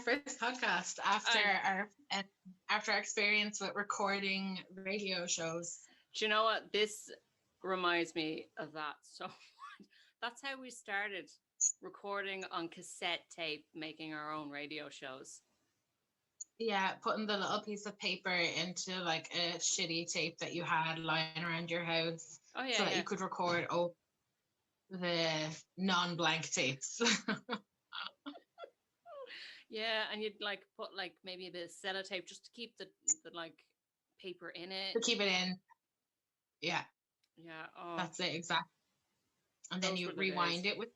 first podcast after our experience with recording radio shows. Do you know what? This reminds me of that. So that's how we started recording on cassette tape, making our own radio shows. Yeah, putting the little piece of paper into like a shitty tape that you had lying around your house so that you could record the non-blank tapes. Yeah, and you'd like put like maybe a bit of sellotape just to keep the like paper in it. To keep it in. Yeah. Yeah. Oh, that's it, exactly. And then you rewind it with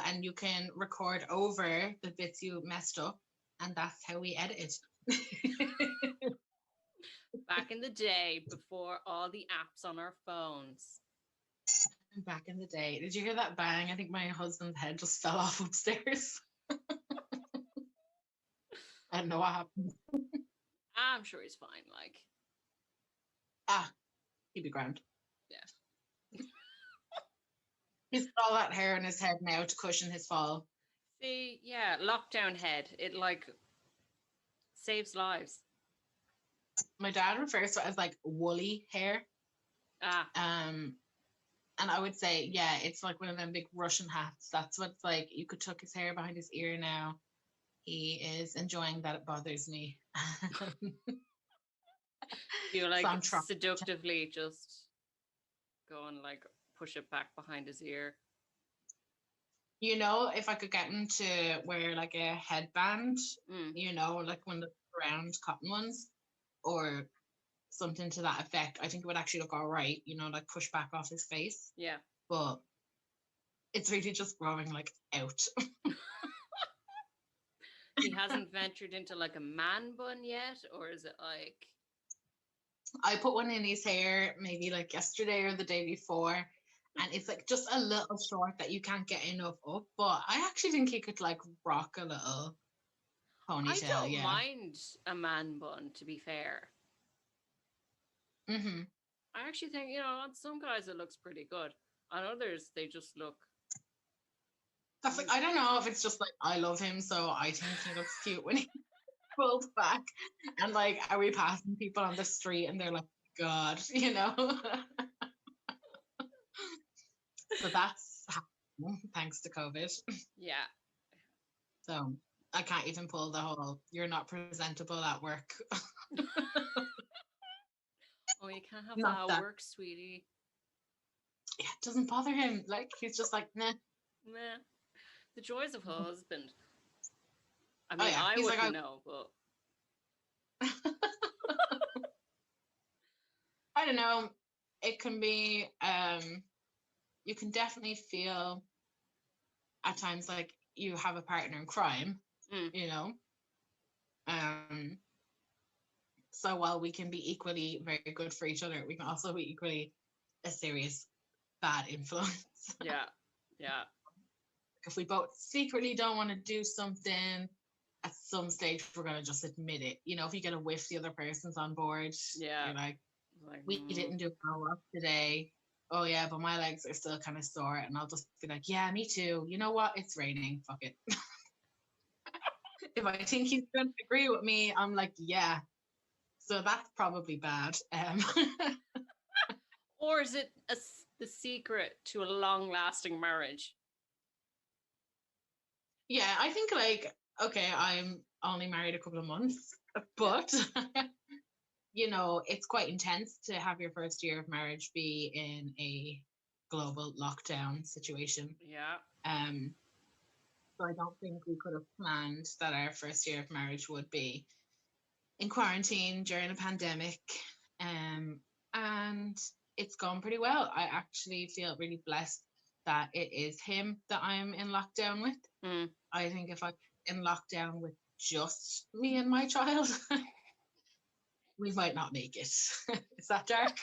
and you can record over the bits you messed up, and that's how we edited. Back in the day, before all the apps on our phones. Back in the day. Did you hear that bang? I think my husband's head just fell off upstairs. I don't know what happened. I'm sure he's fine. Like, he'd be grand. Yeah. He's got all that hair in his head now to cushion his fall. See, yeah, lockdown head. It like saves lives. My dad refers to it as like woolly hair. And I would say, yeah, it's like one of them big Russian hats. That's what it's like. You could tuck his hair behind his ear now. He is enjoying that. It bothers me. You like seductively just go and like push it back behind his ear. You know, if I could get him to wear like a headband, you know, like one of the round cotton ones, or something to that effect, I think it would actually look all right, you know, like push back off his face. Yeah. But it's really just growing like out. He hasn't ventured into like a man bun yet, or is it like... I put one in his hair maybe like yesterday or the day before, and it's like just a little short that you can't get enough up, but I actually think he could like rock a little ponytail. I don't mind a man bun, to be fair. Mm-hmm. I actually think, you know, on some guys it looks pretty good. On others, they just look... That's like, I don't know if it's just like I love him, so I think he looks cute when he pulls back. And like, are we passing people on the street and they're like, God, you know? So that's happening thanks to COVID. Yeah. So I can't even pull the whole, you're not presentable at work. Oh, you can't have that at work, sweetie. Yeah, it doesn't bother him. Like, he's just like, nah. Nah. The joys of husband. I mean, I wouldn't know, but... I don't know. It can be, you can definitely feel at times like you have a partner in crime, you know? So while we can be equally very good for each other, we can also be equally a serious bad influence. Yeah, yeah. If we both secretly don't want to do something, at some stage we're going to just admit it. You know, if you get a whiff the other person's on board, you're like we didn't do our work today. Oh yeah, but my legs are still kind of sore, and I'll just be like, yeah, me too. You know what? It's raining. Fuck it. If I think he's going to agree with me, I'm like, yeah. So that's probably bad. Or is it the secret to a long-lasting marriage? Yeah, I think like, okay, I'm only married a couple of months, but you know, it's quite intense to have your first year of marriage be in a global lockdown situation. Yeah. So I don't think we could have planned that our first year of marriage would be in quarantine during a pandemic. And it's gone pretty well. I actually feel really blessed that it is him that I'm in lockdown with. I think if I'm in lockdown with just me and my child, we might not make it. Is that dark?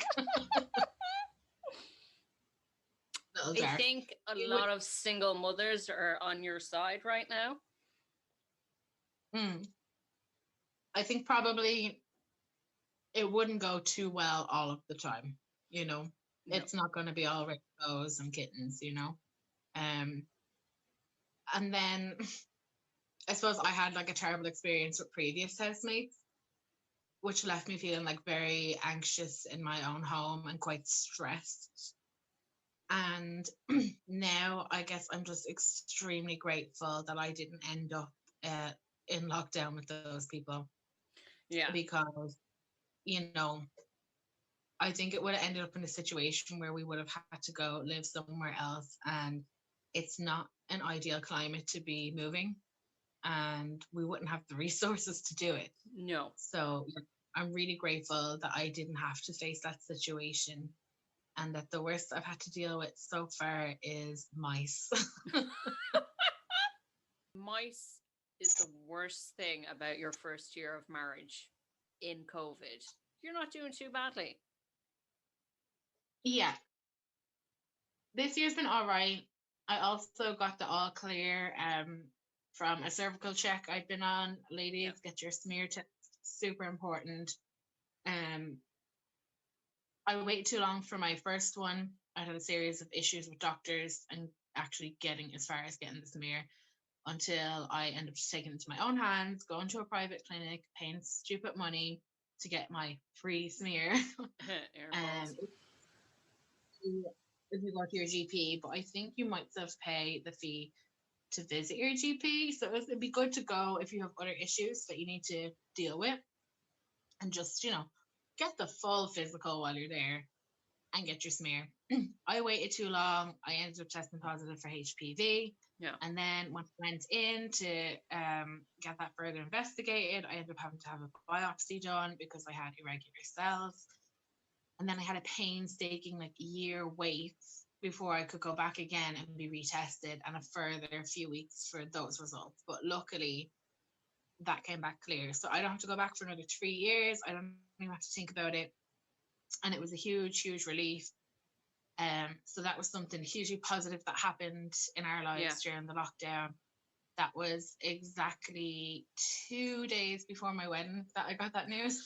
I think a lot of single mothers are on your side right now. I think probably it wouldn't go too well all of the time, you know. No. It's not going to be all rainbows and kittens, you know. And then I suppose I had like a terrible experience with previous housemates, which left me feeling like very anxious in my own home and quite stressed. And now I guess I'm just extremely grateful that I didn't end up uh, in lockdown with those people. Yeah. Because, you know, I think it would have ended up in a situation where we would have had to go live somewhere else. And it's not an ideal climate to be moving. And we wouldn't have the resources to do it. No. So I'm really grateful that I didn't have to face that situation, and that the worst I've had to deal with so far is mice. Mice is the worst thing about your first year of marriage in COVID. You're not doing too badly. Yeah. This year's been all right. I also got the all clear from a cervical check I've been on. Ladies, get your smear test. Super important. Um, I waited too long for my first one. I had a series of issues with doctors and actually getting as far as getting the smear, until I ended up just taking it into my own hands, going to a private clinic, paying stupid money to get my free smear. Um, if you go to your GP, but I think you might still have to pay the fee to visit your GP. So it'd be good to go if you have other issues that you need to deal with, and just, get the full physical while you're there and get your smear. I waited too long. I ended up testing positive for HPV. Yeah. And then when I went in to get that further investigated, I ended up having to have a biopsy done because I had irregular cells. And then I had a painstaking year wait before I could go back again and be retested, and a further few weeks for those results. But luckily, that came back clear. So I don't have to go back for another 3 years. I don't even have to think about it. And it was a huge, huge relief. So that was something hugely positive that happened in our lives during the lockdown. That was exactly 2 days before my wedding that I got that news.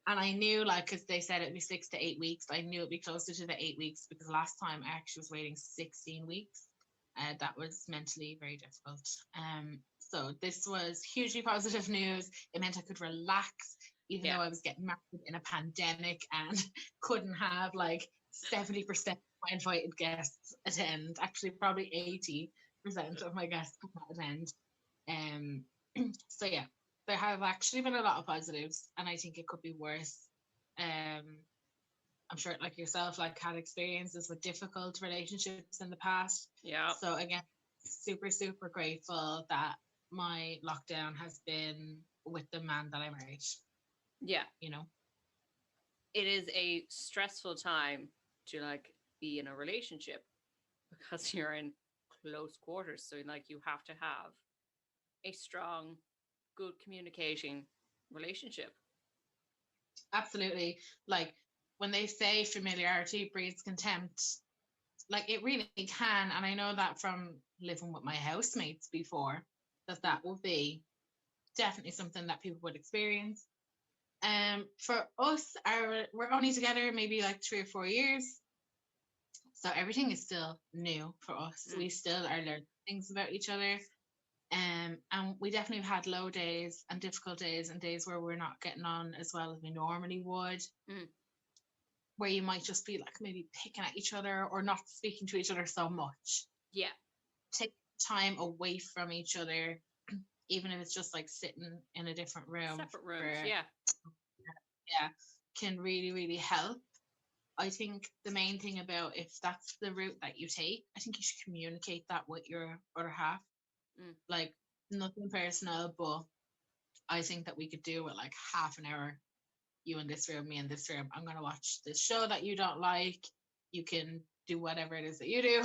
And I knew, because they said it'd be 6 to 8 weeks, I knew it'd be closer to the 8 weeks, because last time I actually was waiting 16 weeks. That was mentally very difficult. So this was hugely positive news. It meant I could relax, even though I was getting married in a pandemic and couldn't have 70% of my invited guests attend. Actually, probably 80% of my guests could not attend. So yeah, there have actually been a lot of positives, and I think it could be worse. I'm sure, like yourself, had experiences with difficult relationships in the past. Yeah. So again, super, super grateful that my lockdown has been with the man that I married. Yeah. It is a stressful time to be in a relationship, because you're in close quarters. So you have to have a strong, good communicating relationship. Absolutely. When they say familiarity breeds contempt, it really can. And I know that from living with my housemates before, that will be definitely something that people would experience. For us, we're only together maybe 3 or 4 years, so everything is still new for us. We still are learning things about each other. And we definitely have had low days and difficult days, and days where we're not getting on as well as we normally would, where you might just be maybe picking at each other or not speaking to each other so much. Yeah. Take time away from each other, even if it's just sitting in a different room. Separate rooms, yeah. Yeah, can really, really help. I think the main thing about, if that's the route that you take, I think you should communicate that with your other half. Nothing personal, but I think that we could do with half an hour, you in this room, me in this room. I'm gonna watch this show that you don't like. You can do whatever it is that you do.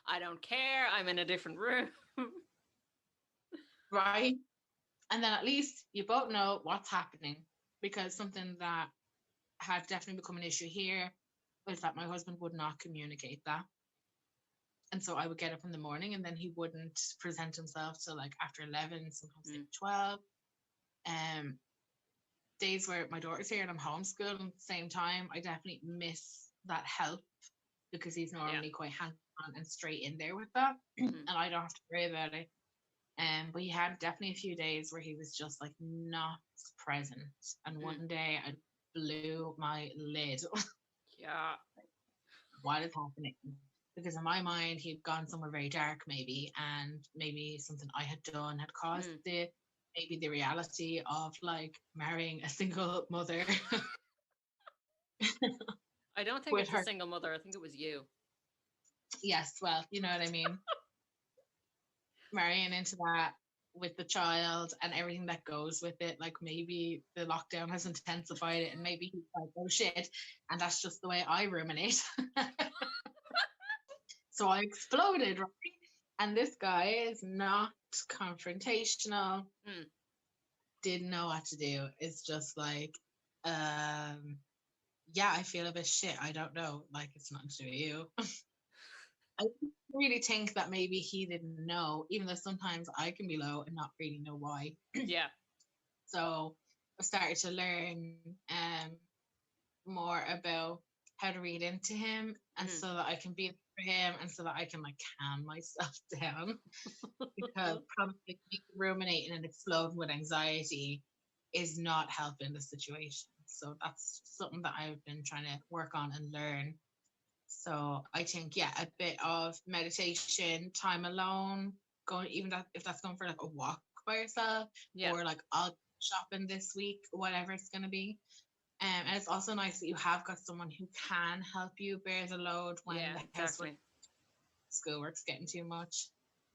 I don't care. I'm in a different room. Right? And then at least you both know what's happening, because something that had definitely become an issue here was that my husband would not communicate that. And so I would get up in the morning, and then he wouldn't present himself till after 11, sometimes 12. Days where my daughter's here and I'm homeschooled at the same time, I definitely miss that help, because he's normally quite hands on and straight in there with that, Mhm. and I don't have to worry about it. But he had definitely a few days where he was just like not present, and Mm. one day I blew my lid. Yeah. What is happening? Because in my mind, he'd gone somewhere very dark, maybe, and maybe something I had done had caused Mm. maybe the reality of like marrying a single mother I don't think with it's a her. single mother. I think it was you. Yes, well, you know what I mean. Marrying into that with the child and everything that goes with it. Like maybe the lockdown has intensified it, and maybe he's like, oh shit, and that's just the way I ruminate. So I exploded, right? And this guy is not confrontational, Mm. didn't know what to do. It's just like, um, yeah, I feel a bit shit. I don't know. Like, it's nothing to do with you. I really think that maybe he didn't know, even though sometimes I can be low and not really know why. Yeah. So I started to learn more about how to read into him, and Mm. so that I can be there for him, and so that I can like calm myself down, because probably ruminating and exploding with anxiety is not helping the situation. So that's something that I've been trying to work on and learn. So I think, yeah, a bit of meditation, time alone, going, even that if that's going for like a walk by yourself, Yeah. or like I'll go shopping this week, whatever it's gonna be. And it's also nice that you have got someone who can help you bear the load when Yeah. the housework, Exactly. schoolwork's getting too much.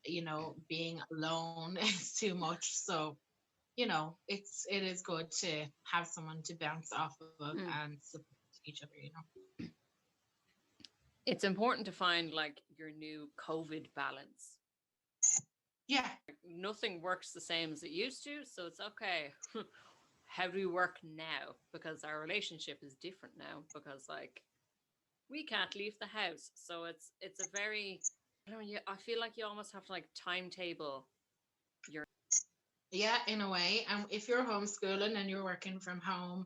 Being alone is too much. So, it is good to have someone to bounce off of Mm. and support each other. It's important to find like your new COVID balance. Yeah. Like, nothing works the same as it used to, so it's okay. How do we work now? Because our relationship is different now. Because like we can't leave the house, so it's a very I don't know. I feel like you almost have to like timetable your. Yeah, in a way. And if you're homeschooling and you're working from home,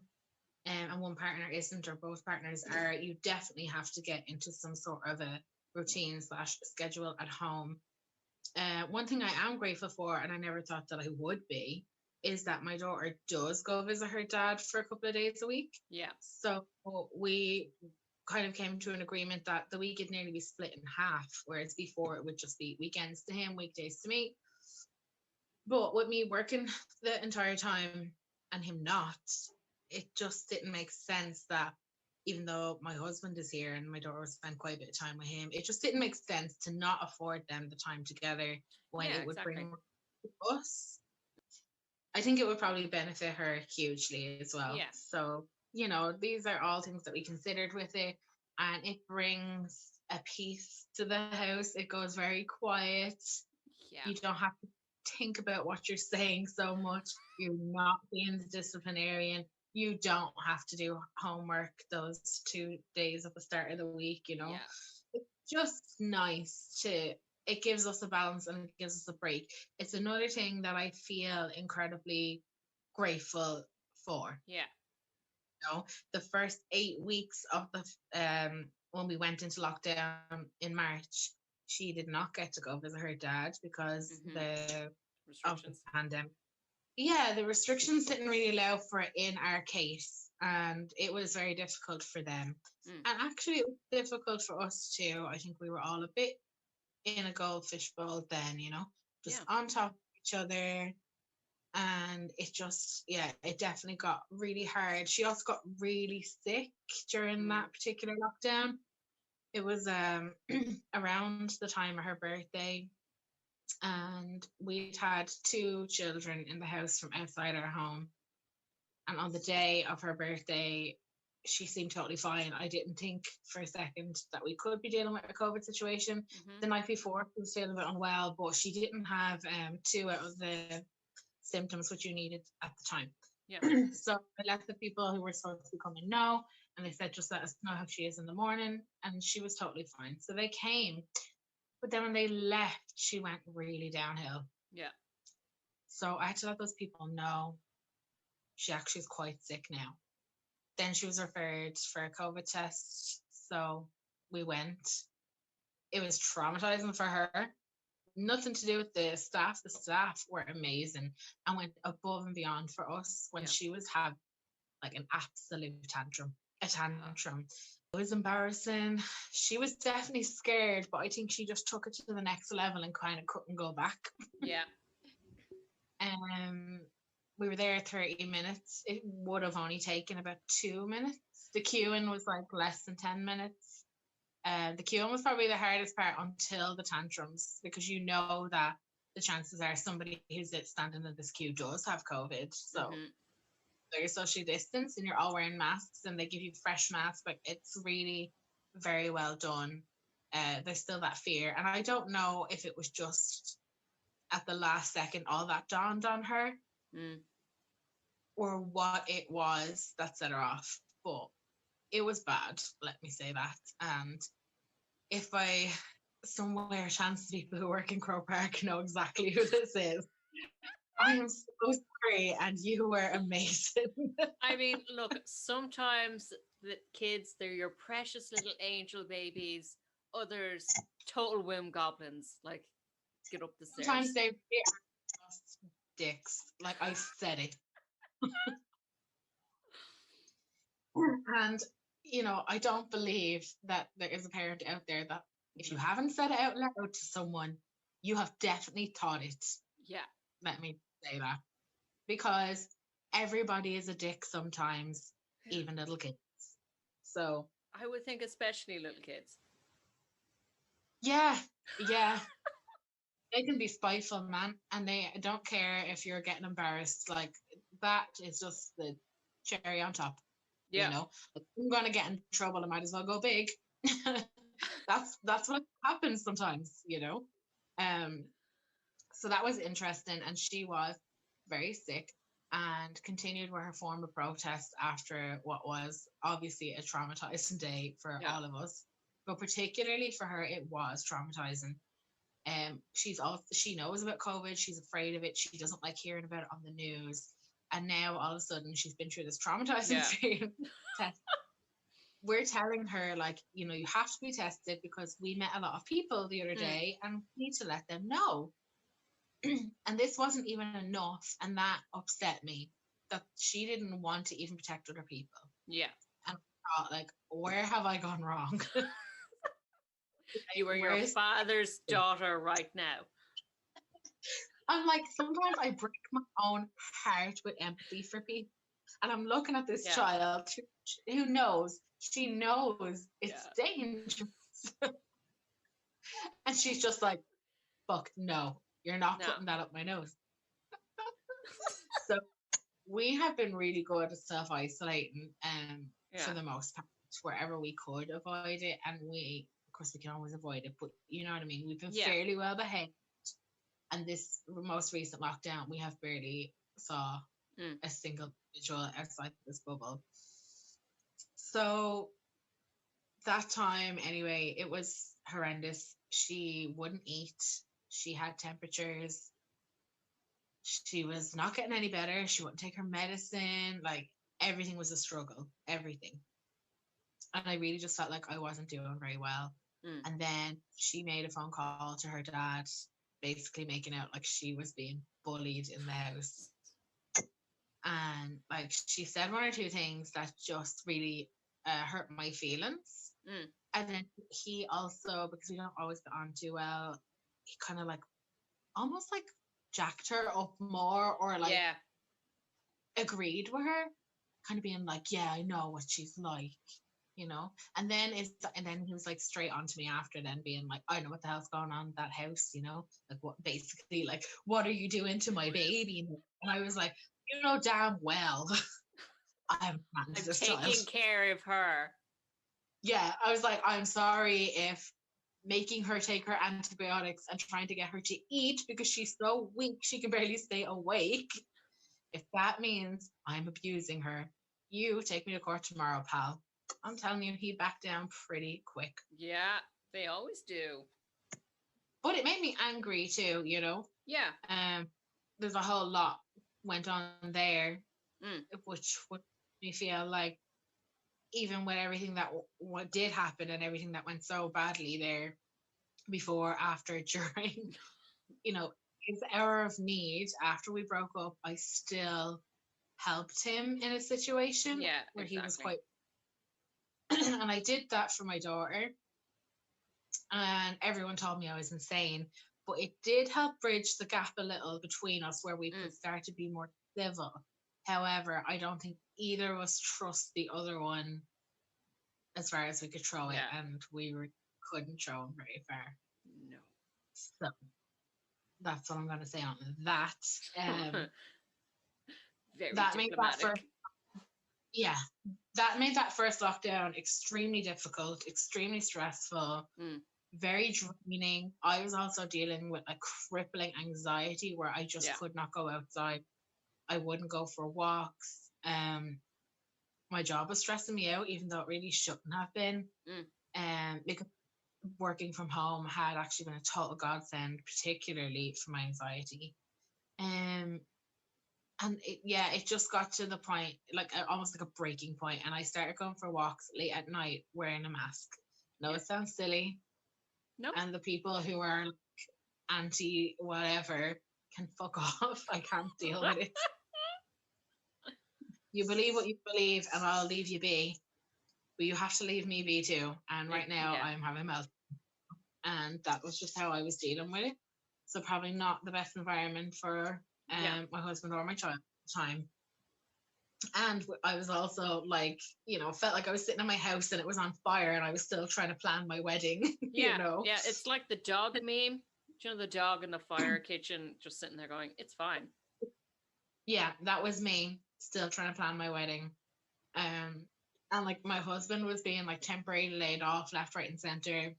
and one partner isn't, or both partners are, you definitely have to get into some sort of a routine slash schedule at home. One thing I am grateful for, and I never thought that I would be, is that my daughter does go visit her dad for a couple of days a week. Yeah. So we kind of came to an agreement that the week would nearly be split in half, whereas before it would just be weekends to him, weekdays to me. But with me working the entire time and him not, it just didn't make sense that, even though my husband is here and my daughter spent quite a bit of time with him, it just didn't make sense to not afford them the time together when Yeah. it would Exactly. bring us. I think it would probably benefit her hugely as well. Yeah. So, these are all things that we considered with it, and it brings a peace to the house. It goes very quiet. Yeah. You don't have to think about what you're saying so much. You're not being the disciplinarian. You don't have to do homework those 2 days at the start of the week. Yeah. It's just nice to, it gives us a balance and it gives us a break. It's another thing that I feel incredibly grateful for. Yeah. The first 8 weeks of the when we went into lockdown in March, she did not get to go visit her dad because Mhm. of the Restrictions. pandemic. Yeah, the restrictions didn't really allow for it in our case, and it was very difficult for them. Mm. And actually, it was difficult for us too. I think we were all a bit in a goldfish bowl then, just Yeah. on top of each other. And it just, yeah, it definitely got really hard. She also got really sick during Mm. that particular lockdown. It was around the time of her birthday, and we'd had two children in the house from outside our home. And on the day of her birthday, she seemed totally fine. I didn't think for a second that we could be dealing with a COVID situation. Mhm. The night before, she was feeling a bit unwell, but she didn't have two out of the symptoms which you needed at the time. Yeah. So I let the people who were supposed to be coming know, and they said, just let us know how she is in the morning. And she was totally fine. So they came. But then when they left, she went really downhill. Yeah. So I had to let those people know she actually is quite sick now. Then she was referred for a COVID test. So we went. it was traumatizing for her. Nothing to do with the staff. The staff were amazing and went above and beyond for us when she was having like an absolute tantrum. A tantrum. It was embarrassing. She was definitely scared, but I think she just took it to the next level and kind of couldn't go back. Yeah. We were there 30 minutes. It would have only taken about 2 minutes. The queuing was like less than 10 minutes. The queuing was probably the hardest part until the tantrums, because you know that the chances are somebody who's standing in this queue does have COVID. So they're socially distanced and you're all wearing masks and they give you fresh masks, but it's really very well done. There's still that fear. And I don't know if it was just at the last second all that dawned on her or what it was that set her off. But it was bad, let me say that. And if I somewhere chance people who work in Crow Park know exactly who this is, I am so sorry, and you were amazing. I mean, look, sometimes the kids, they're your precious little angel babies. Others, total whim goblins. Like, get up the stairs. Sometimes they are just dicks. Like, I said it. And, you know, I don't believe that there is a parent out there that if you haven't said it out loud to someone, you have definitely thought it. Yeah. Let me say that. Because everybody is a dick sometimes, even little kids. So I would think especially little kids. Yeah. They can be spiteful, man, and they don't care if you're getting embarrassed. Like, that is just the cherry on top. Yeah. You know, like, I'm going to get in trouble. I might as well go big. That's what happens sometimes, you know. So that was interesting, and she was very sick and continued with her form of protest after what was obviously a traumatizing day for all of us, but particularly for her, it was traumatizing. She knows about COVID. She's afraid of it. She doesn't like hearing about it on the news. And now all of a sudden she's been through this traumatizing test. We're telling her, like, you know, you have to be tested because we met a lot of people the other day and we need to let them know. And this wasn't even enough. And that upset me, that she didn't want to even protect other people. Yeah. And I thought, like, where have I gone wrong? You were your father's daughter right now. I'm like, sometimes I break my own heart with empathy for people. And I'm looking at this child who knows, she knows it's dangerous. And she's just like, fuck, no, you're not putting that up my nose. So we have been really good at self-isolating for the most part, wherever we could avoid it. And we, of course, we can always avoid it, but you know what I mean? We've been fairly well behaved. And this most recent lockdown, we have barely saw a single individual outside this bubble. So that time, anyway, it was horrendous. She wouldn't eat. She had temperatures. She was not getting any better. She wouldn't take her medicine. Like, everything was a struggle. Everything. And I really just felt like I wasn't doing very well. And then she made a phone call to her dad, basically making out like she was being bullied in the house. And like, she said one or two things that just really hurt my feelings. And then he also, because we don't always get on too well, he kind of like almost like jacked her up more, or like agreed with her, kind of being like, yeah, I know what she's like, you know. And then he was like straight on to me after, then being like, I know what the hell's going on in that house, you know, like, what, basically, like, what are you doing to my baby? And I was like, you know damn well I'm taking care of her. Yeah, I was like, I'm sorry if making her take her antibiotics and trying to get her to eat because she's so weak she can barely stay awake, if that means I'm abusing her, you take me to court tomorrow, pal. I'm telling you, he backed down pretty quick. Yeah, they always do. But it made me angry too, you know? Yeah. There's a whole lot went on there, which would make me feel like, even with everything that what did happen and everything that went so badly there, before, after, during, you know, his hour of need after we broke up, I still helped him in a situation Yeah, where he was exactly. quite, and I did that for my daughter, and everyone told me I was insane, but it did help bridge the gap a little between us where we could start to be more civil. However, I don't think either of us trust the other one as far as we could throw it, and couldn't throw him very far. No. So that's what I'm going to say on that. Very that made that diplomatic. that made that first lockdown extremely difficult, extremely stressful, very draining. I was also dealing with a crippling anxiety where I just could not go outside. I wouldn't go for walks. My job was stressing me out, even though it really shouldn't have been. Because working from home had actually been a total godsend, particularly for my anxiety. And it just got to the point, like almost like a breaking point, and I started going for walks late at night wearing a mask. No, it sounds silly. No. And the people who are like, anti whatever can fuck off. I can't deal with it. You believe what you believe, and I'll leave you be. But you have to leave me be too. And right now, I'm having a meltdown. And that was just how I was dealing with it. So probably not the best environment for my husband or my child at the time. And I was also like, felt like I was sitting in my house and it was on fire and I was still trying to plan my wedding. Yeah, it's like the dog meme. Do you know the dog in the fire kitchen just sitting there going, it's fine. Yeah, that was me still trying to plan my wedding. And like my husband was being like temporarily laid off left, right, and center.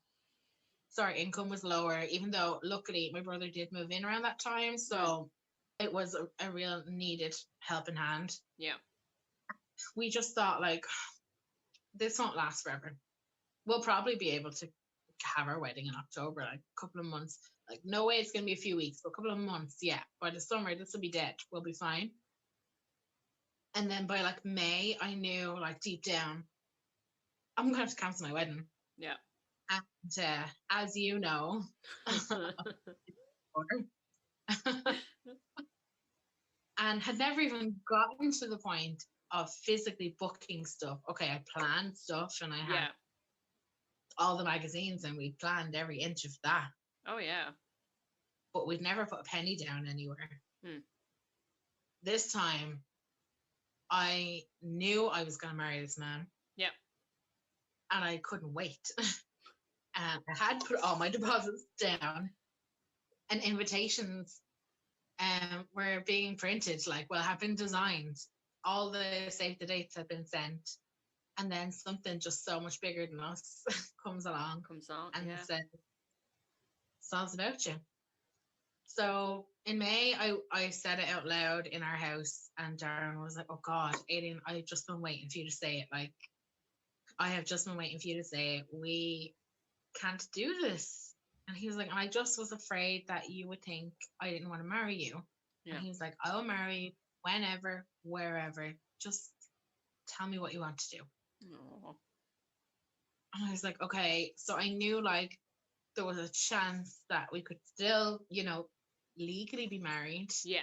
So our income was lower, even though luckily my brother did move in around that time. So it was a real needed helping hand. Yeah. We just thought like, this won't last forever. We'll probably be able to have our wedding in October, like a couple of months. Like, no way it's going to be a few weeks, but a couple of months. Yeah. By the summer, this will be dead. We'll be fine. And then by like May, I knew like deep down, I'm going to have to cancel my wedding. Yeah. And as you know, and had never even gotten to the point of physically booking stuff. Okay, I planned stuff and I had all the magazines and we planned every inch of that. Oh, yeah. But we'd never put a penny down anywhere. This time, I knew I was going to marry this man. Yeah. And I couldn't wait. And I had put all my deposits down. And invitations were being printed, have been designed. All the save the dates have been sent. And then something just so much bigger than us comes along and says, it's all about you. So in May, I said it out loud in our house, and Darren was like, oh God, Aileen, I've just been waiting for you to say it. Like, I have just been waiting for you to say it. We can't do this. And he was like, and I just was afraid that you would think I didn't want to marry you. Yeah. And he was like, I'll marry you whenever, wherever. Just tell me what you want to do. Aww. And I was like, okay. So I knew like there was a chance that we could still, legally be married. Yeah.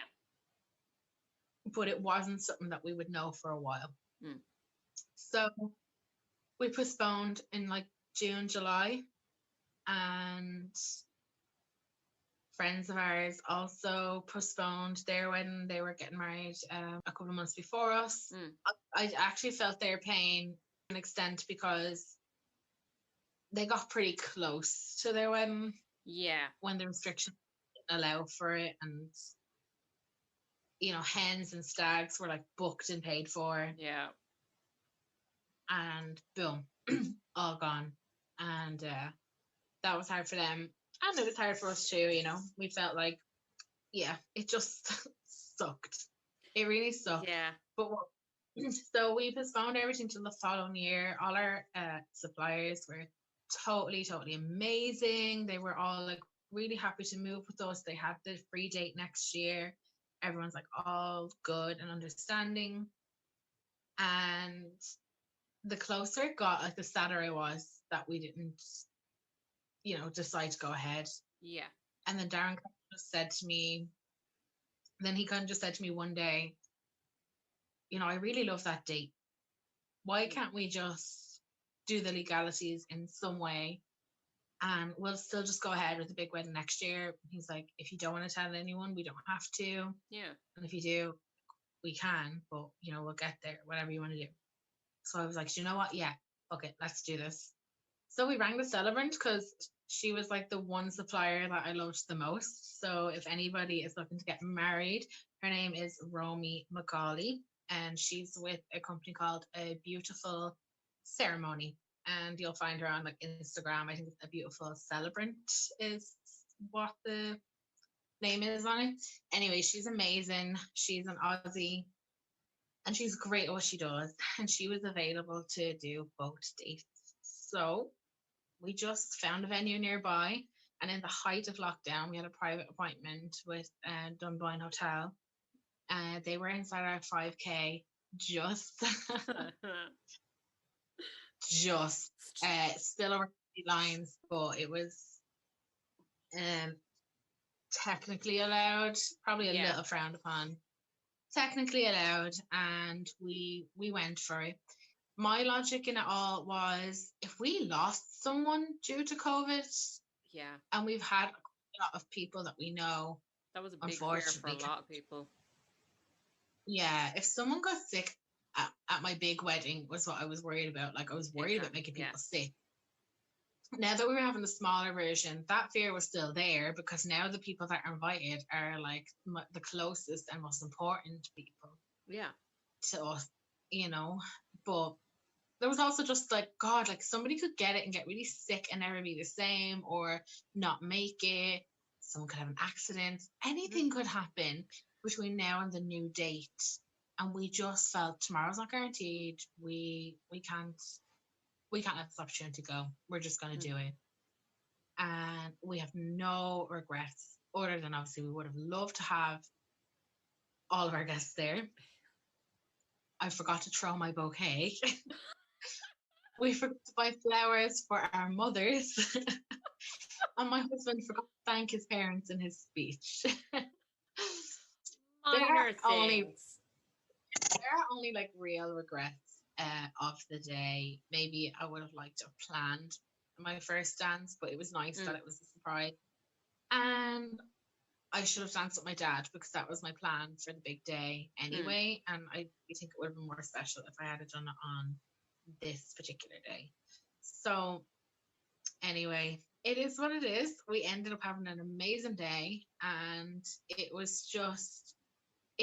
But it wasn't something that we would know for a while. So we postponed in like June, July. And friends of ours also postponed their wedding. They were getting married a couple of months before us. I actually felt their pain to an extent because they got pretty close to their wedding. Yeah. When the restrictions didn't allow for it, and hens and stags were like booked and paid for. Yeah. And boom, all gone. And that was hard for them. And it was hard for us too, We felt like, it just sucked. It really sucked. Yeah. But so we postponed everything till the following year. All our suppliers were totally, totally amazing. They were all like really happy to move with us. They had the free date next year. Everyone's like all good and understanding. And the closer it got, like the sadder I was that we didn't decide to go ahead. Yeah. And then Darren kind of just said to me, then he kind of just said to me one day, I really love that date. Why can't we just do the legalities in some way and we'll still just go ahead with the big wedding next year? He's like, if you don't want to tell anyone, we don't have to. Yeah. And if you do, we can, but we'll get there, whatever you want to do. So I was like, you know what? Yeah, okay, let's do this. So we rang the celebrant because she was like the one supplier that I loved the most. So if anybody is looking to get married, her name is Romy Macaulay, and she's with a company called A Beautiful Ceremony. And you'll find her on like Instagram. I think it's A Beautiful Celebrant is what the name is on it. Anyway, she's amazing. She's an Aussie and she's great at what she does. And she was available to do both dates. So we just found a venue nearby. And in the height of lockdown, we had a private appointment with Dunboyne Hotel. They were inside our 5K, just, just still over lines, but it was um, technically allowed, probably a little frowned upon. Technically allowed, and we went for it. My logic in it all was if we lost someone due to COVID, and we've had a lot of people that we know, that was a big fear for a lot of people. Yeah, if someone got sick at my big wedding was what I was worried about. Like I was worried about making people sick. Now that we were having the smaller version, that fear was still there because now the people that are invited are like the closest and most important people. Yeah. To us, but there was also just like, God, like somebody could get it and get really sick and never be the same or not make it. Someone could have an accident. Anything could happen between now and the new date. And we just felt tomorrow's not guaranteed. We can't let this opportunity go. We're just going to do it. And we have no regrets other than obviously we would have loved to have all of our guests there. I forgot to throw my bouquet. We forgot to buy flowers for our mothers. And my husband forgot to thank his parents in his speech. Minor things. There are only like real regrets of the day. Maybe I would have liked to have planned my first dance, but it was nice that it was a surprise. And I should have danced with my dad because that was my plan for the big day anyway. And I think it would have been more special if I had done it on this particular day. So anyway, it is what it is. We ended up having an amazing day, and it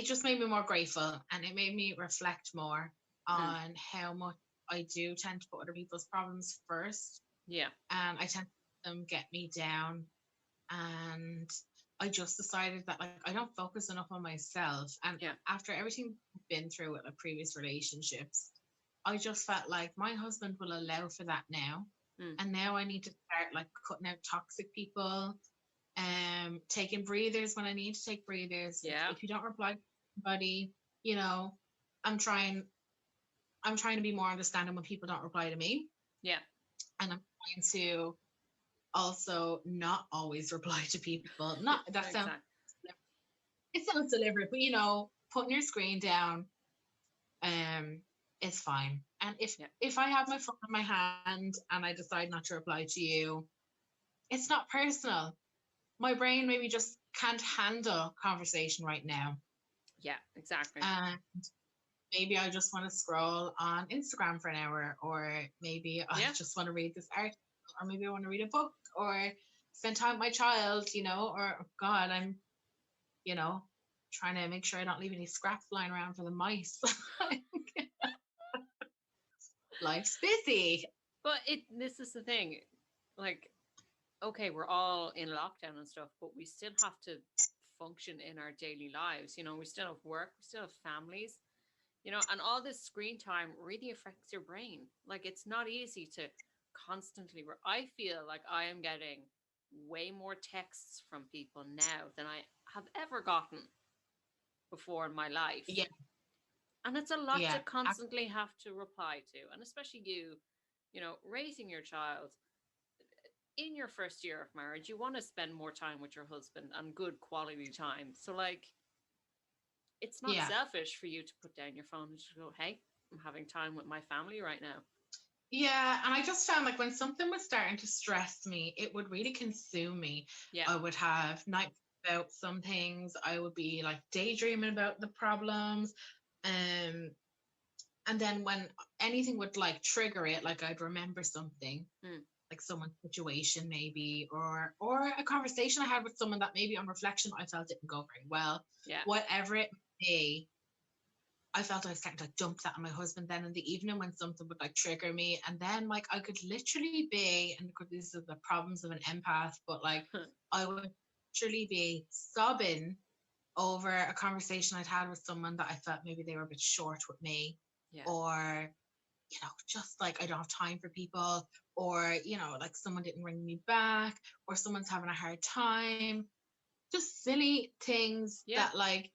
just made me more grateful, and it made me reflect more on how much I do tend to put other people's problems first. Yeah. And I tend to let them get me down, and I just decided that like I don't focus enough on myself. And after everything I've been through with like previous relationships, I just felt like my husband will allow for that now. And now I need to start like cutting out toxic people, taking breathers when I need to take breathers. Yeah. If you don't reply to somebody, I'm trying to be more understanding when people don't reply to me. Yeah. And I'm trying to also not always reply to people. Not that sounds it sounds deliberate, but putting your screen down it's fine. And if I have my phone in my hand and I decide not to reply to you, it's not personal. My brain maybe just can't handle conversation right now. Yeah, exactly. And maybe I just want to scroll on Instagram for an hour, or maybe I just want to read this article, or maybe I want to read a book, or spend time with my child, or God, I'm, trying to make sure I don't leave any scraps lying around for the mice. Life's busy. But this is the thing, like, okay, we're all in lockdown and stuff, but we still have to function in our daily lives. We still have work, we still have families, and all this screen time really affects your brain. Like, it's not easy to constantly, I feel like I am getting way more texts from people now than I have ever gotten before in my life. Yeah. And it's a lot to constantly have to reply to. And especially you, raising your child, in your first year of marriage, you want to spend more time with your husband and good quality time. So, like, it's not Yeah. selfish for you to put down your phone and just go, hey, I'm having time with my family right now. Yeah, and I just found like when something was starting to stress me, it would really consume me. Yeah. I would have nights about some things. I would be like daydreaming about the problems. And then when anything would like trigger it, like I'd remember something, like someone's situation maybe, or a conversation I had with someone that maybe on reflection I felt didn't go very well. Yeah. Whatever it may be, I felt I was starting to like dump that on my husband then in the evening when something would like trigger me. And then like I could literally be, and these are the problems of an empath, but like I would literally be sobbing over a conversation I'd had with someone that I felt maybe they were a bit short with me. Yeah. Or, you know, just like I don't have time for people, or, you know, like someone didn't ring me back, or someone's having a hard time. Just silly things that like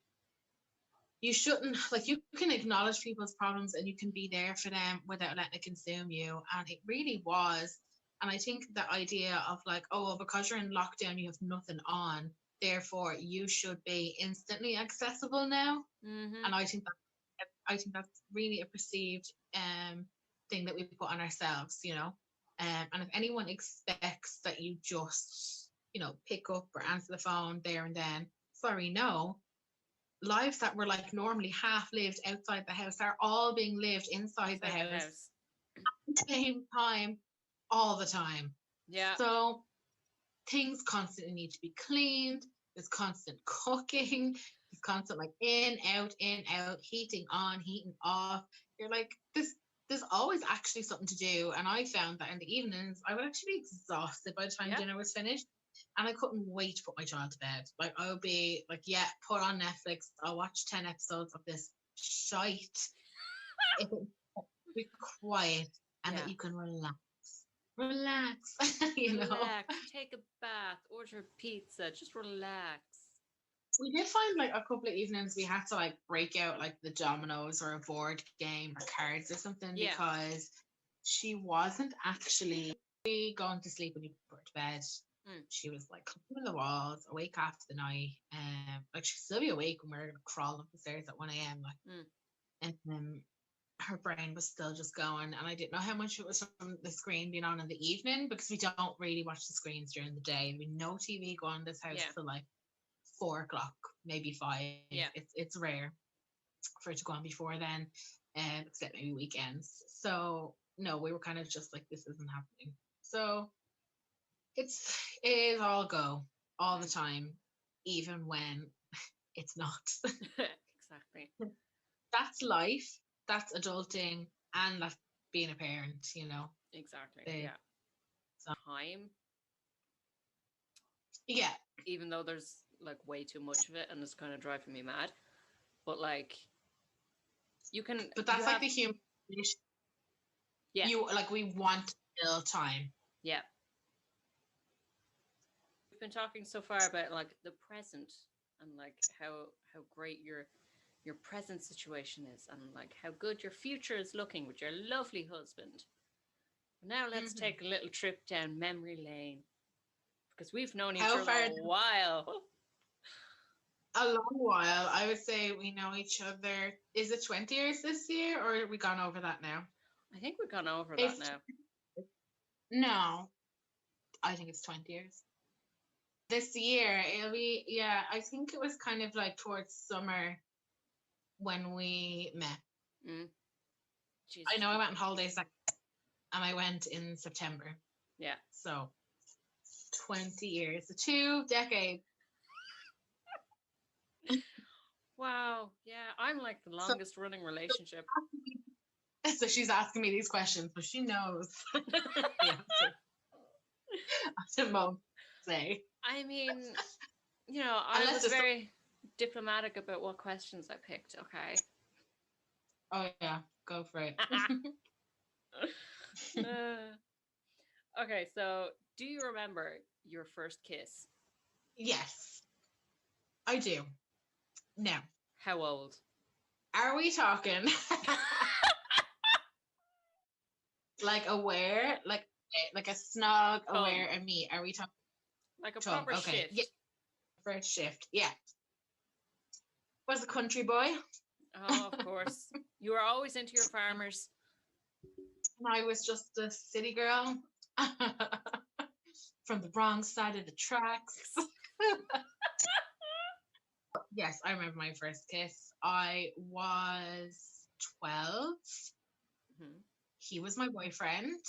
you shouldn't, like, you can acknowledge people's problems and you can be there for them without letting it consume you. And it really was. And I think the idea of like, oh, well, because you're in lockdown, you have nothing on, therefore you should be instantly accessible now. And I think that's really a perceived thing that we put on ourselves, you know. And if anyone expects that you just, you know, pick up or answer the phone there and then, sorry, no. Lives that were like normally half lived outside the house are all being lived inside the house at the same time, all the time. Yeah. So things constantly need to be cleaned. There's constant cooking. There's constant like in, out, heating on, heating off. You're like, there's always actually something to do. And I found that in the evenings, I would actually be exhausted by the time dinner was finished. And I couldn't wait to put my child to bed. Like, I would be like, yeah, put on Netflix. I'll watch 10 episodes of this shite. If it be quiet and that you can relax. You know? Relax, take a bath, order pizza, just relax. We did find like a couple of evenings we had to like break out like the dominoes or a board game or cards or something because she wasn't actually going to sleep when you put her to bed. She was like climbing the walls, awake half the night. Like she'd still be awake when we were gonna crawl up the stairs at 1 a.m. Like, and her brain was still just going. And I didn't know how much it was from the screen being on in the evening because we don't really watch the screens during the day. We no TV go on in this house till like 4 o'clock, maybe 5. Yeah, it's rare for it to go on before then, except maybe weekends. So no, we were kind of just like, this isn't happening. So it is all go all the time, even when it's not. Exactly. That's life. That's adulting, and that's being a parent. You know. Exactly. Yeah. Time. Yeah. Even though there's like way too much of it, and it's kind of driving me mad. But like, you can. But that's like the human. Yeah. You like we want to fill time. Yeah. We've been talking so far about like the present and like how great your present situation is and like how good your future is looking with your lovely husband. Now let's take a little trip down memory lane because we've known each other a while. A long while. I would say we know each other. Is it 20 years this year, or have we gone over that now? I think we've gone over that now. No, I think it's 20 years. This year, it'll be, yeah, I think it was kind of like towards summer when we met. I know I went on holidays and I went in September. Yeah. So 20 years, 2 decades. Wow. Yeah, I'm like the longest running relationship. So she's asking me these questions, but she knows the answer. I won't say. I mean, you know, I was very diplomatic about what questions I picked, okay? Oh, yeah. Go for it. Okay, so do you remember your first kiss? Yes, I do. Now. How old? Are we talking? Like aware? Like like a snug, aware, and me. Are we talking like a tongue? proper Okay, shift? yeah, first shift. Yeah, was a country boy. Oh, of course. You were always into your farmers. And I was just a city girl from the wrong side of the tracks. Yes, I remember my first kiss. I was 12. Mm-hmm. He was my boyfriend,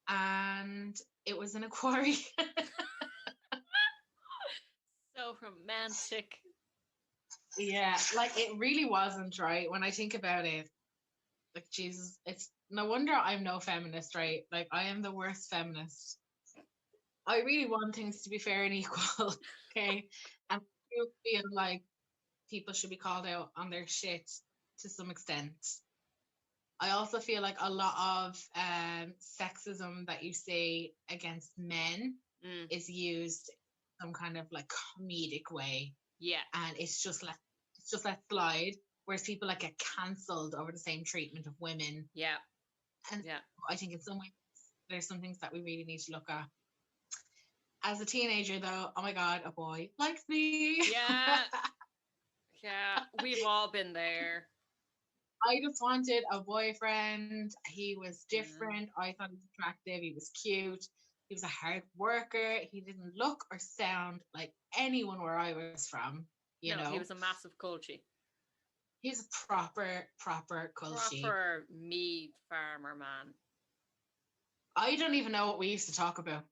and it was in a quarry. So romantic. Yeah, like it really wasn't, right? When I think about it, like Jesus, it's no wonder I'm no feminist, right? Like I am the worst feminist. I really want things to be fair and equal, okay? And I do feel like people should be called out on their shit to some extent. I also feel like a lot of sexism that you see against men is used in some kind of like comedic way. Yeah. And it's just let slide. Whereas people like get cancelled over the same treatment of women. Yeah. And yeah. I think in some ways there's some things that we really need to look at. As a teenager though, oh my god, a boy likes me. Yeah. Yeah. We've all been there. I just wanted a boyfriend. He was different. I thought he was attractive. He was cute. He was a hard worker. He didn't look or sound like anyone where I was from. You know, he was a massive culture. He's a proper culture. Proper meat farmer man. I don't even know what we used to talk about.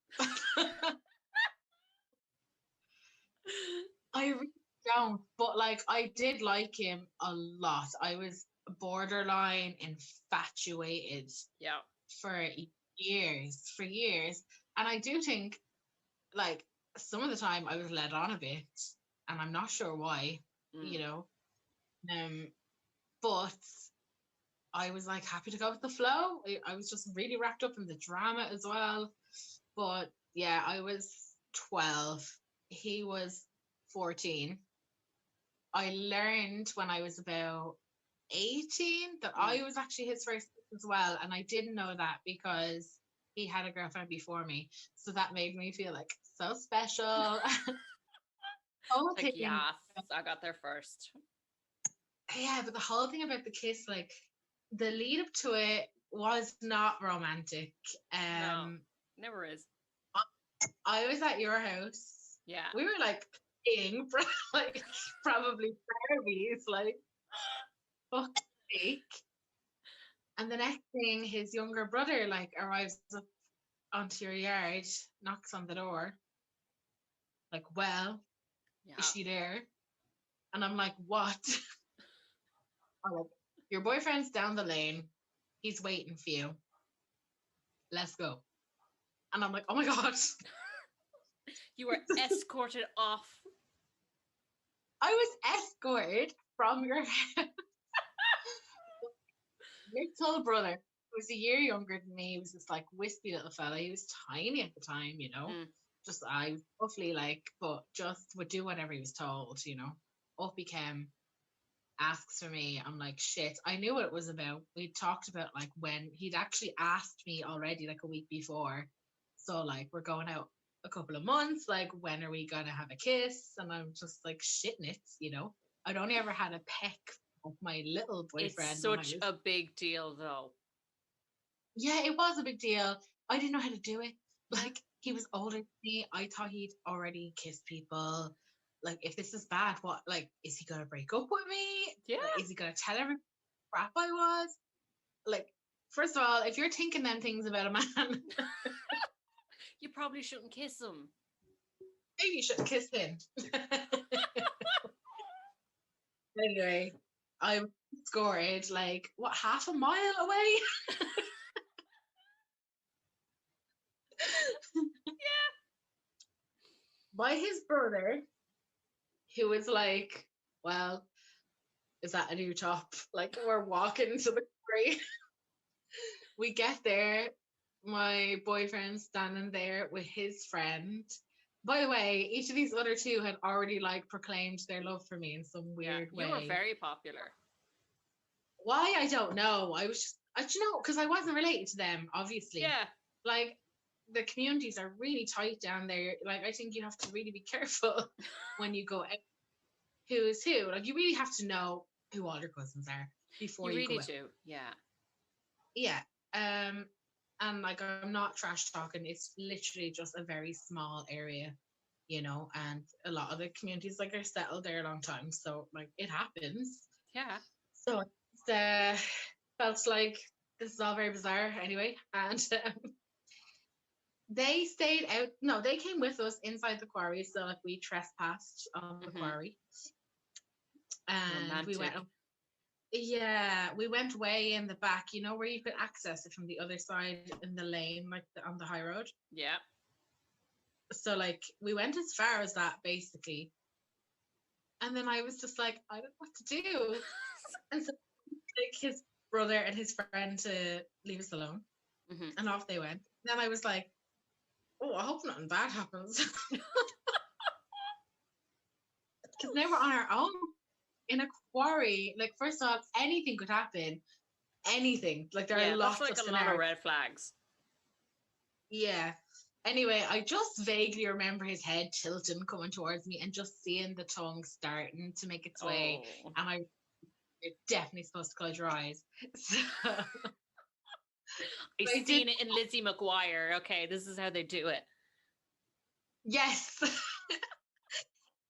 I really don't. But like, I did like him a lot. I was borderline infatuated. Yeah. For years. And I do think, like, some of the time I was led on a bit, and I'm not sure why, you know. But I was like happy to go with the flow. I was just really wrapped up in the drama as well. But yeah, I was 12. He was 14. I learned when I was about 18 that I was actually his first kiss as well. And I didn't know that because he had a girlfriend before me. So that made me feel like so special. Like, yes, I got there first. Yeah, but the whole thing about the kiss, like the lead up to it was not romantic. No, never is. I was at your house. Yeah. We were like paying for like probably Barbies, like fuck's sake. And the next thing, his younger brother like arrives up onto your yard, knocks on the door, like, well, is she there? And I'm like, what? I'm like, your boyfriend's down the lane. He's waiting for you. Let's go. And I'm like, oh my God. You were escorted off. I was escorted from your house. Little brother, who was a year younger than me, he was this like wispy little fella. He was tiny at the time, you know. Just I was roughly like, but just would do whatever he was told, you know. Up he came, asks for me. I'm like, shit. I knew what it was about. We talked about like when he'd actually asked me already like a week before. So like we're going out a couple of months, like when are we gonna have a kiss? And I'm just like shitting it, you know. I'd only ever had a peck of my little boyfriend. It's such a big deal though. Yeah, it was a big deal. I didn't know how to do it. Like he was older than me. I thought he'd already kissed people. Like, if this is bad, what, like, is he gonna break up with me? Yeah. Like, is he gonna tell everyone how crap I was? Like, first of all, if you're thinking them things about a man, you probably shouldn't kiss him. Maybe you shouldn't kiss him. Anyway, I scored like what, half a mile away? Yeah. By his brother, who was like, well, is that a new top? Like, we're walking to the quarry. We get there, my boyfriend's standing there with his friend. By the way, each of these other two had already like proclaimed their love for me in some weird way. You were very popular. Why? I don't know. I was just, you know, because I wasn't related to them, obviously. Yeah. Like, the communities are really tight down there. Like, I think you have to really be careful when you go out. Who is who? Like, you really have to know who all your cousins are before You you really go out. do, yeah. Yeah. And like, I'm not trash talking. It's literally just a very small area, and a lot of the communities like are settled there a long time. So like, it happens. Yeah. So it's felt like this is all very bizarre anyway. And they stayed out. No, they came with us inside the quarry. So like, we trespassed on the quarry, and we went. Romantic. Yeah, we went way in the back. Where you could access it from the other side in the lane, like on the high road. Yeah. So like, we went as far as that basically, and then I was just like, I don't know what to do, and so like his brother and his friend to leave us alone, and off they went. Then I was like, oh, I hope nothing bad happens, because now we're on our own in a quarry. Like, first of all, anything could happen. Anything. Like, there are lots that's like of a lot scenarios. of red flags. Yeah. Anyway, I just vaguely remember his head tilting coming towards me and just seeing the tongue starting to make its way. And you're definitely supposed to close your eyes. So, I've seen it in Lizzie McGuire. Okay, this is how they do it. Yes.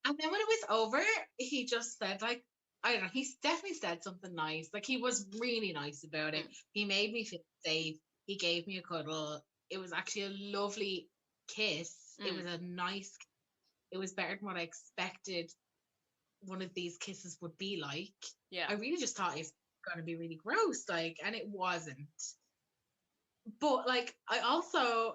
And then when it was over, he just said, like, I don't know, he definitely said something nice. Like, he was really nice about it. He made me feel safe. He gave me a cuddle. It was actually a lovely kiss. It was a nice, it was better than what I expected one of these kisses would be like. Yeah. I really just thought it was going to be really gross, like, and it wasn't. But like,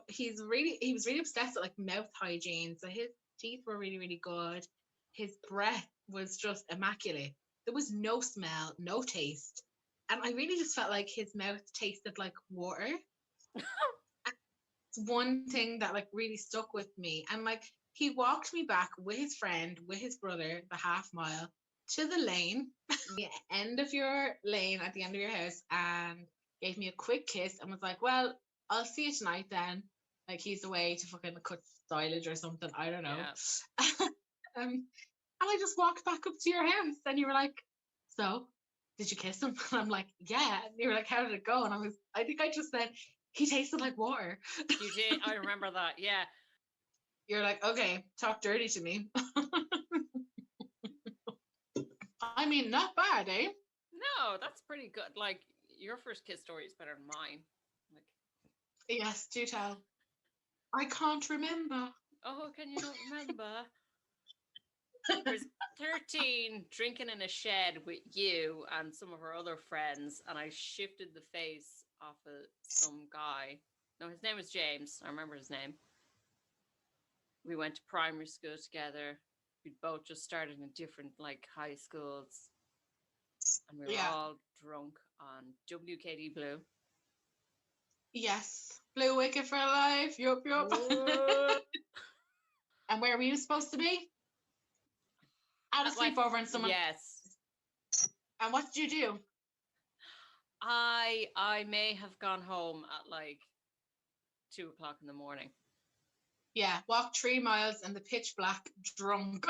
he was really obsessed with like mouth hygiene. So his teeth were really, really good. His breath was just immaculate. There was no smell, no taste. And I really just felt like his mouth tasted like water. It's one thing that like really stuck with me. And like, he walked me back with his friend, with his brother, the half mile to the lane, the end of your lane at the end of your house, and gave me a quick kiss and was like, well, I'll see you tonight then. Like, he's away to fucking cut silage or something. I don't know. Yeah. And I just walked back up to your house and you were like, so did you kiss him? And I'm like, yeah. And you were like, how did it go? And I think I just said, he tasted like water. You did. I remember that. Yeah. You're like, okay, talk dirty to me. I mean, not bad, eh? No, that's pretty good. Like, your first kiss story is better than mine. Like, yes, do tell. I can't remember. Oh, can you not remember? I was 13, drinking in a shed with you and some of our other friends, and I shifted the face off of some guy. No, his name was James. I remember his name. We went to primary school together. We both just started in different like high schools, and we were all drunk on WKD Blue. Yes, Blue Wicket for life. Yup. And where were you supposed to be? At a sleepover and someone. Yes. And what did you do? I may have gone home at like 2:00 in the morning. Yeah, walked 3 miles in the pitch black, drunk.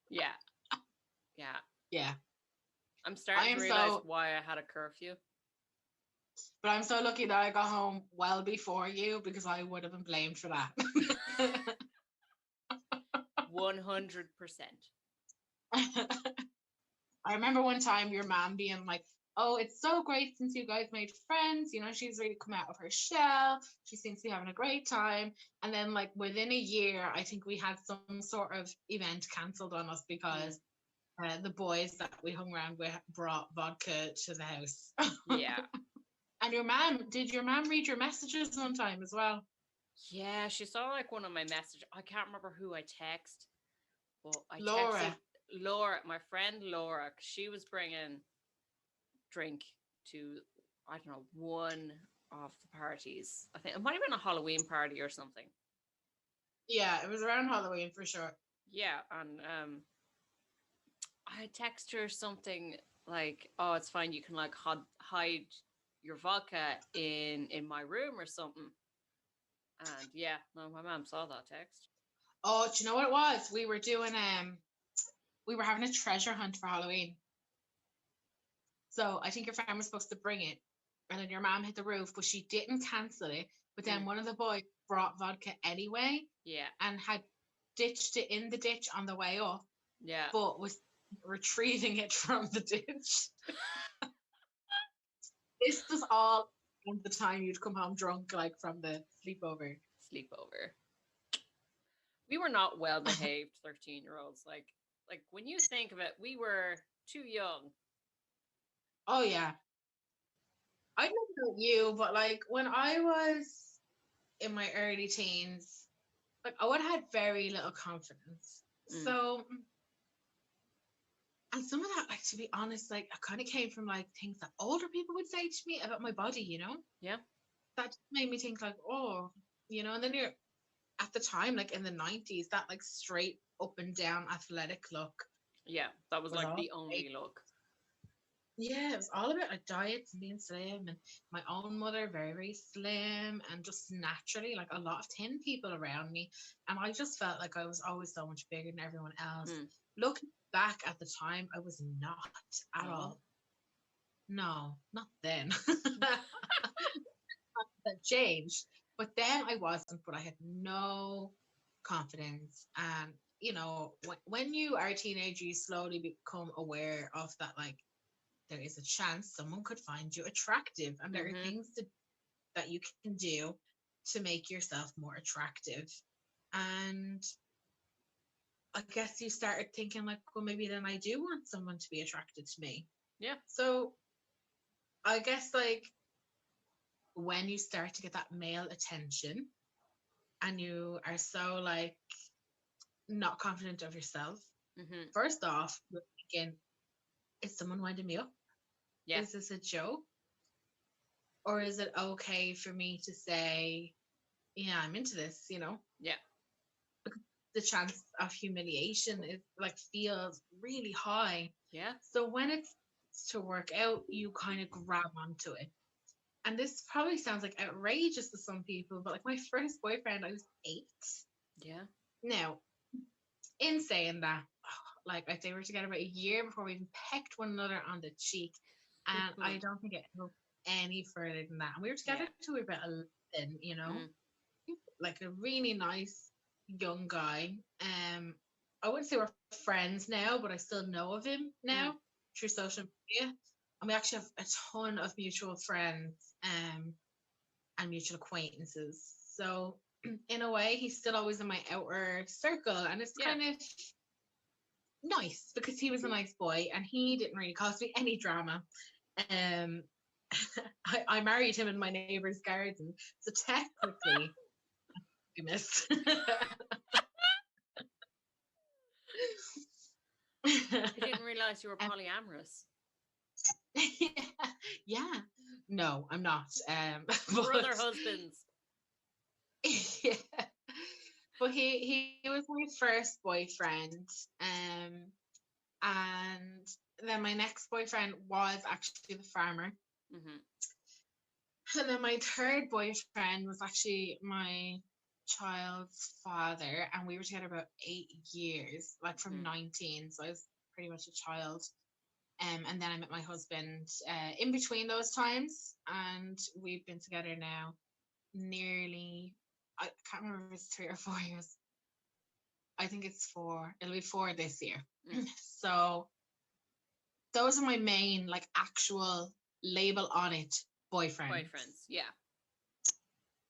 Yeah. I'm starting to realize why I had a curfew. But I'm so lucky that I got home well before you, because I would have been blamed for that. 100%. I remember one time your mom being like, oh, it's so great since you guys made friends. She's really come out of her shell. She seems to be having a great time. And then like within a year, I think we had some sort of event cancelled on us because the boys that we hung around with brought vodka to the house. Yeah. And did your mom read your messages one time as well? Yeah, she saw like one of my messages. I can't remember who I texted, but I texted Laura, my friend Laura, because she was bringing drink to, I don't know, one of the parties. I think it might have been a Halloween party or something. Yeah, it was around Halloween for sure. Yeah, and I text her something like, oh, it's fine, you can like hide your vodka in my room or something. And yeah, no, my mom saw that text. Oh, do you know what it was? We were doing we were having a treasure hunt for Halloween. So I think your friend was supposed to bring it, and then your mom hit the roof, but she didn't cancel it. But then one of the boys brought vodka anyway. Yeah. And had ditched it in the ditch on the way up. Yeah. But was retrieving it from the ditch. This was all the time you'd come home drunk, like from the sleepover. We were not well behaved 13-year-olds. Like when you think of it, we were too young. Oh yeah. I don't know about you, but like when I was in my early teens, like I would have had very little confidence. So, and some of that, like to be honest, like I kind of came from like things that older people would say to me about my body, you know? Yeah. That made me think like, oh, you know, and then you're at the time, like in the 90s, that like straight up and down athletic look. Yeah, that was like the only look. Yeah, it was all about like diets and being slim, and my own mother very, very slim, and just naturally like a lot of thin people around me. And I just felt like I was always so much bigger than everyone else. Looking back at the time, I was not at all. No, not then. That changed. But then I wasn't, but I had no confidence. And, you know, when you are a teenager, you slowly become aware of that, like, there is a chance someone could find you attractive. And there are things that you can do to make yourself more attractive. And I guess you started thinking, like, well, maybe then I do want someone to be attracted to me. Yeah. So I guess, like, when you start to get that male attention and you are so like not confident of yourself, first off, you're thinking, is someone winding me up? Yeah. Is this a joke? Or is it okay for me to say, yeah, I'm into this, you know? Yeah. Because the chance of humiliation is like feels really high. Yeah. So when it's to work out, you kind of grab onto it. And this probably sounds like outrageous to some people, but like my first boyfriend, I was 8. Yeah. Now, in saying that, like I'd say we were together about a year before we even pecked one another on the cheek. And I don't think it went any further than that. And we were together till we were about 11, you know? Like a really nice young guy. I wouldn't say we're friends now, but I still know of him now through social media. And we actually have a ton of mutual friends and mutual acquaintances. So in a way, he's still always in my outer circle. And it's kind of nice because he was a nice boy and he didn't really cause me any drama. I married him in my neighbour's garden. So technically, I missed. I didn't realise you were polyamorous. Yeah. No, I'm not. Brother husbands. Yeah. But he was my first boyfriend. And then my next boyfriend was actually the farmer. And then my third boyfriend was actually my child's father, and we were together about 8 years, like from 19, so I was pretty much a child. And then I met my husband in between those times, and we've been together now nearly, I can't remember if it's 3 or 4 years. I think it's 4. It'll be 4 this year. So those are my main, like, actual label on it boyfriends. Yeah.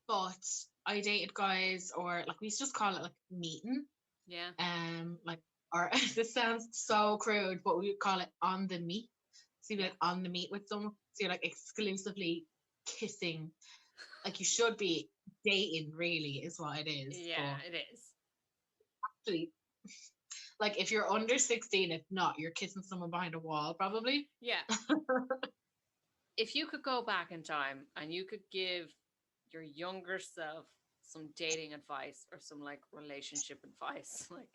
But I dated guys, or like we used to just call it like meeting. Yeah. Like, or this sounds so crude, but we would call it on the meet. So you'd be like on the meet with someone. So you're like exclusively kissing. Like you should be dating, really, is what it is. Yeah, it is. Actually, like if you're under 16, if not, you're kissing someone behind a wall, probably. Yeah. If you could go back in time and you could give your younger self some dating advice or some like relationship advice, like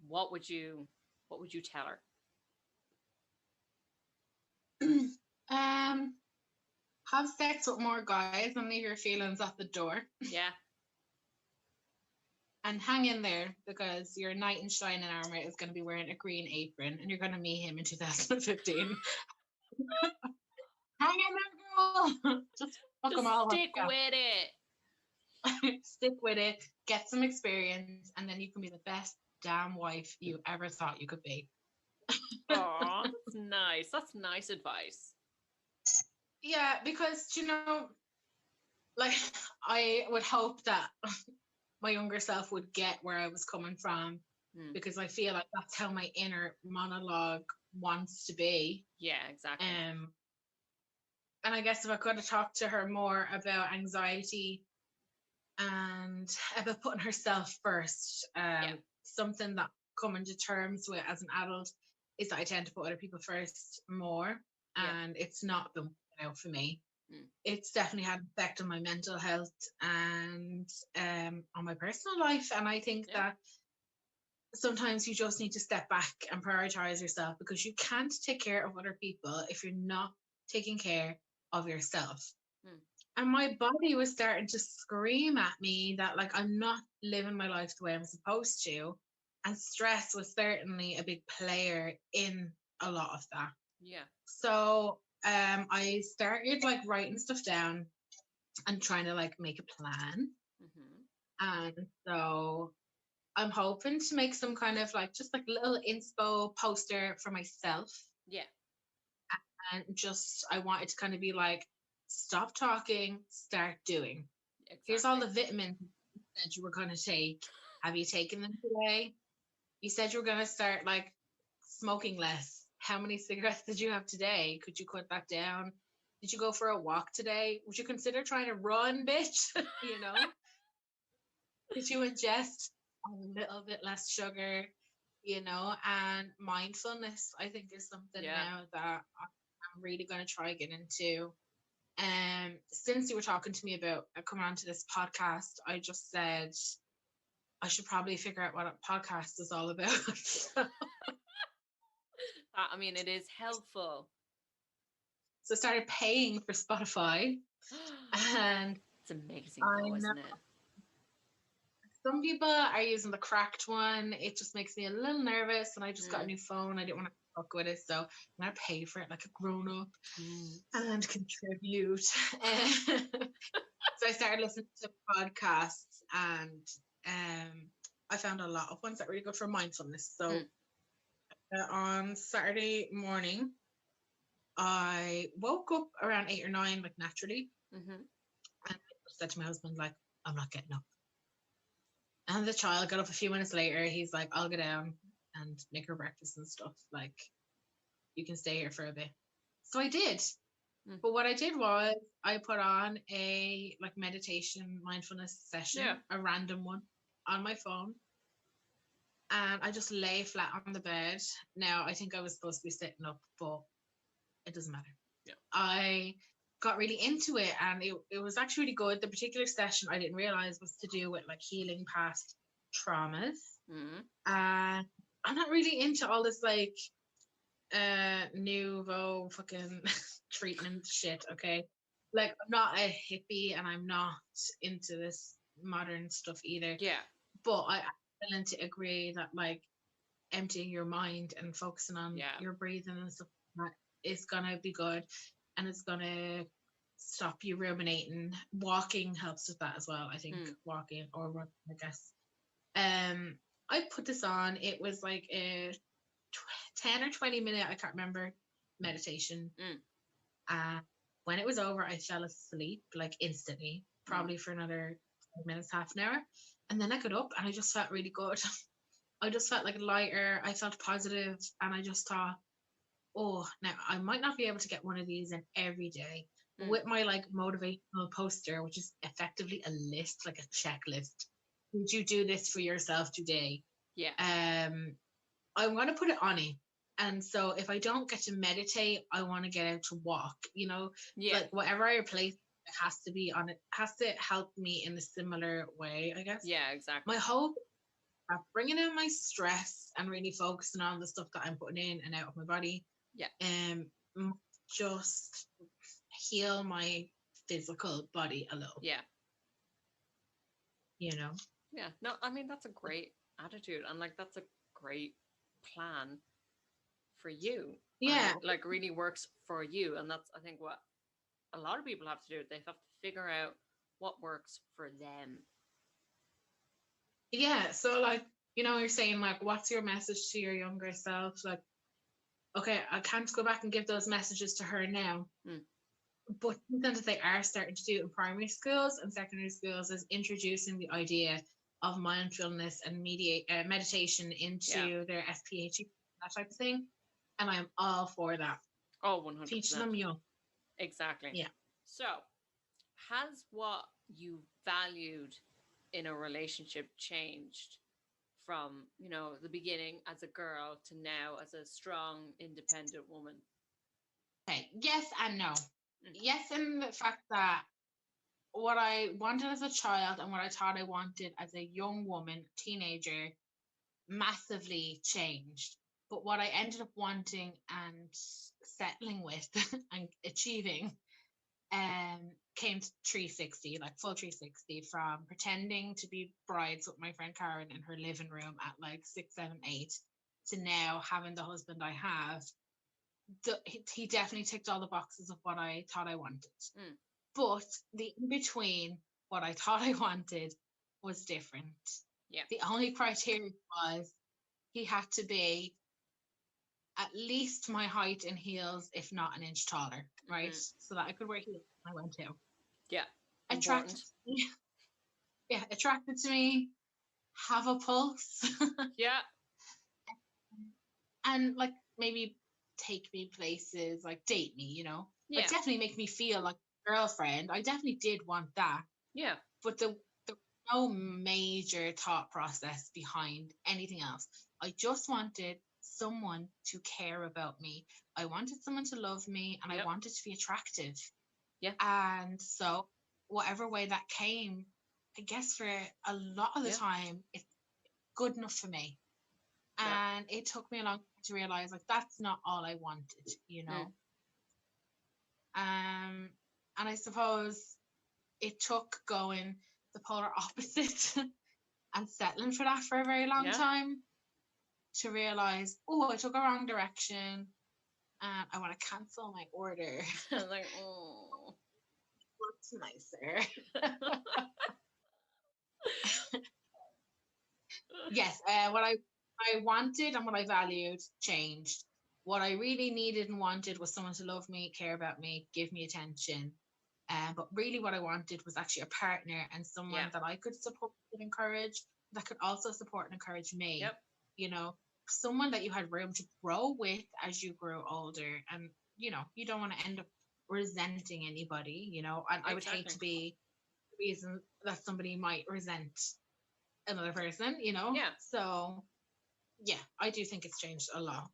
what would you tell her? Have sex with more guys and leave your feelings at the door. Yeah. And hang in there because your knight in shining armor is going to be wearing a green apron and you're going to meet him in 2015. Hang in there, girl. Just fuck them all stick with it. Stick with it. Get some experience, and then you can be the best damn wife you ever thought you could be. Aw, that's nice. That's nice advice. Yeah, because like I would hope that my younger self would get where I was coming from, because I feel like that's how my inner monologue wants to be. Yeah, exactly. And I guess if I could have talked to her more about anxiety and about putting herself first, something that coming to terms with as an adult is that I tend to put other people first more, and it's not been working out for me. It's definitely had an effect on my mental health and on my personal life. And I think that sometimes you just need to step back and prioritize yourself, because you can't take care of other people if you're not taking care of yourself. And my body was starting to scream at me that, like, I'm not living my life the way I'm supposed to. And stress was certainly a big player in a lot of that. Yeah. So I started like writing stuff down and trying to like make a plan. And so I'm hoping to make some kind of like just like little inspo poster for myself. Yeah. And just I wanted to kind of be like, stop talking, start doing. Exactly. Here's all the vitamins that you were going to take. Have you taken them today? You said you were going to start like smoking less. How many cigarettes did you have today? Could you cut that down? Did you go for a walk today? Would you consider trying to run, bitch? Did you ingest a little bit less sugar? And mindfulness, I think, is something now that I'm really going to try get into. Since you were talking to me about coming on to this podcast, I just said I should probably figure out what a podcast is all about. I mean, it is helpful. So I started paying for Spotify. And it's amazing though, isn't it? Some people are using the cracked one. It just makes me a little nervous, and I just got a new phone. I didn't want to fuck with it, so I'm gonna pay for it like a grown-up and contribute. So I started listening to podcasts, and I found a lot of ones that were really good for mindfulness. So on Saturday morning, I woke up around 8 or 9, like naturally, and I said to my husband, like, I'm not getting up. And the child got up a few minutes later. He's like, I'll go down and make her breakfast and stuff. Like, you can stay here for a bit. So I did. But what I did was I put on a like meditation mindfulness session, a random one on my phone. And I just lay flat on the bed. Now, I think I was supposed to be sitting up, but it doesn't matter. Yeah. I got really into it, and it was actually really good. The particular session I didn't realize was to do with like healing past traumas. I'm not really into all this like nouveau fucking treatment shit, okay? Like, I'm not a hippie, and I'm not into this modern stuff either. Yeah. But I'm willing to agree that like emptying your mind and focusing on your breathing and stuff like that is gonna be good, and it's gonna stop you ruminating. Walking helps with that as well, I think. Walking or running, I guess. I put this on. It was like a 10 or 20 minute, I can't remember, meditation. When it was over, I fell asleep like instantly, probably for another 5 minutes, half an hour. And then I got up and I just felt really good. I just felt like lighter. I felt positive, and I just thought, oh, now I might not be able to get one of these in every day. But with my like motivational poster, which is effectively a list, like a checklist. Did you do this for yourself today? Yeah. I'm going to put it on it. And so if I don't get to meditate, I want to get out to walk, like whatever I replace, it has to be on it, has to help me in a similar way, I guess. Yeah, exactly. My hope is bringing in my stress and really focusing on the stuff that I'm putting in and out of my body. Yeah. Just heal my physical body a little. Yeah. Yeah. No, I mean, that's a great attitude. And like, that's a great plan for you. And Yeah, it like really works for you. And that's, I think, what a lot of people have to do. They have to figure out what works for them. yeah. So like, you're saying like, what's your message to your younger self? Like, okay, I can't go back and give those messages to her now. Mm. But something that they are starting to do in primary schools and secondary schools is introducing the idea of mindfulness and meditation Yeah. into their SPH, that type of thing. And I'm all for that. Oh, Teach 100%. them young. Exactly. Yeah. So, has what you valued in a relationship changed from, the beginning as a girl to now as a strong, independent woman? Okay. Yes and no. Mm. Yes, in the fact that what I wanted as a child and what I thought I wanted as a young woman, teenager, massively changed. But what I ended up wanting and settling with and achieving came to 360, like full 360, from pretending to be brides with my friend Karen in her living room at like 6, 7, 8 to now having the husband I have. He definitely ticked all the boxes of what I thought I wanted. Mm. But the in between, what I thought I wanted was different. Yeah. The only criteria was he had to be at least my height in heels, if not an inch taller, right? Mm-hmm. So that I could wear heels when I went to. Yeah. Attracted Important. to me. Yeah, attracted to me, have a pulse. Yeah. And like maybe take me places, like date me, Yeah. like definitely make me feel like a girlfriend. I definitely did want that. Yeah. But the no major thought process behind anything else. I just wanted someone to care about me. I wanted someone to love me and I Yep. wanted to be attractive. Yeah. And so whatever way that came, I guess for a lot of the Yeah. time, it's good enough for me. Yeah. And it took me a long time to realize like that's not all I wanted, Mm. And I suppose it took going the polar opposite and settling for that for a very long Yeah. time to realize, oh, I took a wrong direction and I want to cancel my order. Like, oh. What's nicer? Yes, what I wanted and what I valued changed. What I really needed and wanted was someone to love me, care about me, give me attention. But really, what I wanted was actually a partner and Yeah. someone that I could support and encourage, that could also support and encourage me. Yep. Someone that you had room to grow with as you grow older. And, you don't want to end up resenting anybody, and I would hate Exactly. to be the reason that somebody might resent another person, Yeah. So, yeah, I do think it's changed a lot.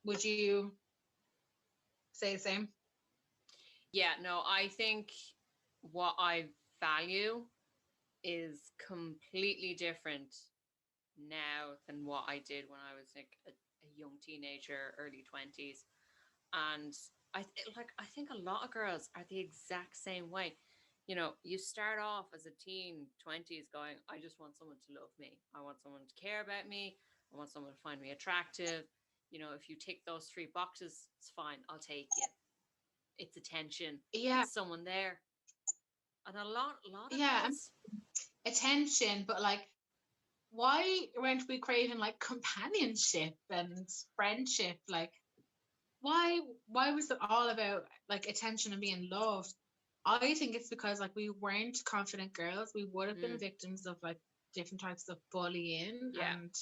Would you say the same? Yeah. No, I think what I value is completely different now than what I did when I was like a young teenager, early 20s. And I think a lot of girls are the exact same way. You start off as a teen 20s going, I just want someone to love me. I want someone to care about me. I want someone to find me attractive. If you tick those three boxes, it's fine. I'll take you. It's attention. Yeah, It's someone there. And a lot of yeah, girls. attention, but like, why weren't we craving like companionship and friendship? Like, why was it all about like attention and being loved? I think it's because like we weren't confident girls. We would have been Mm, victims of like different types of bullying, yeah. and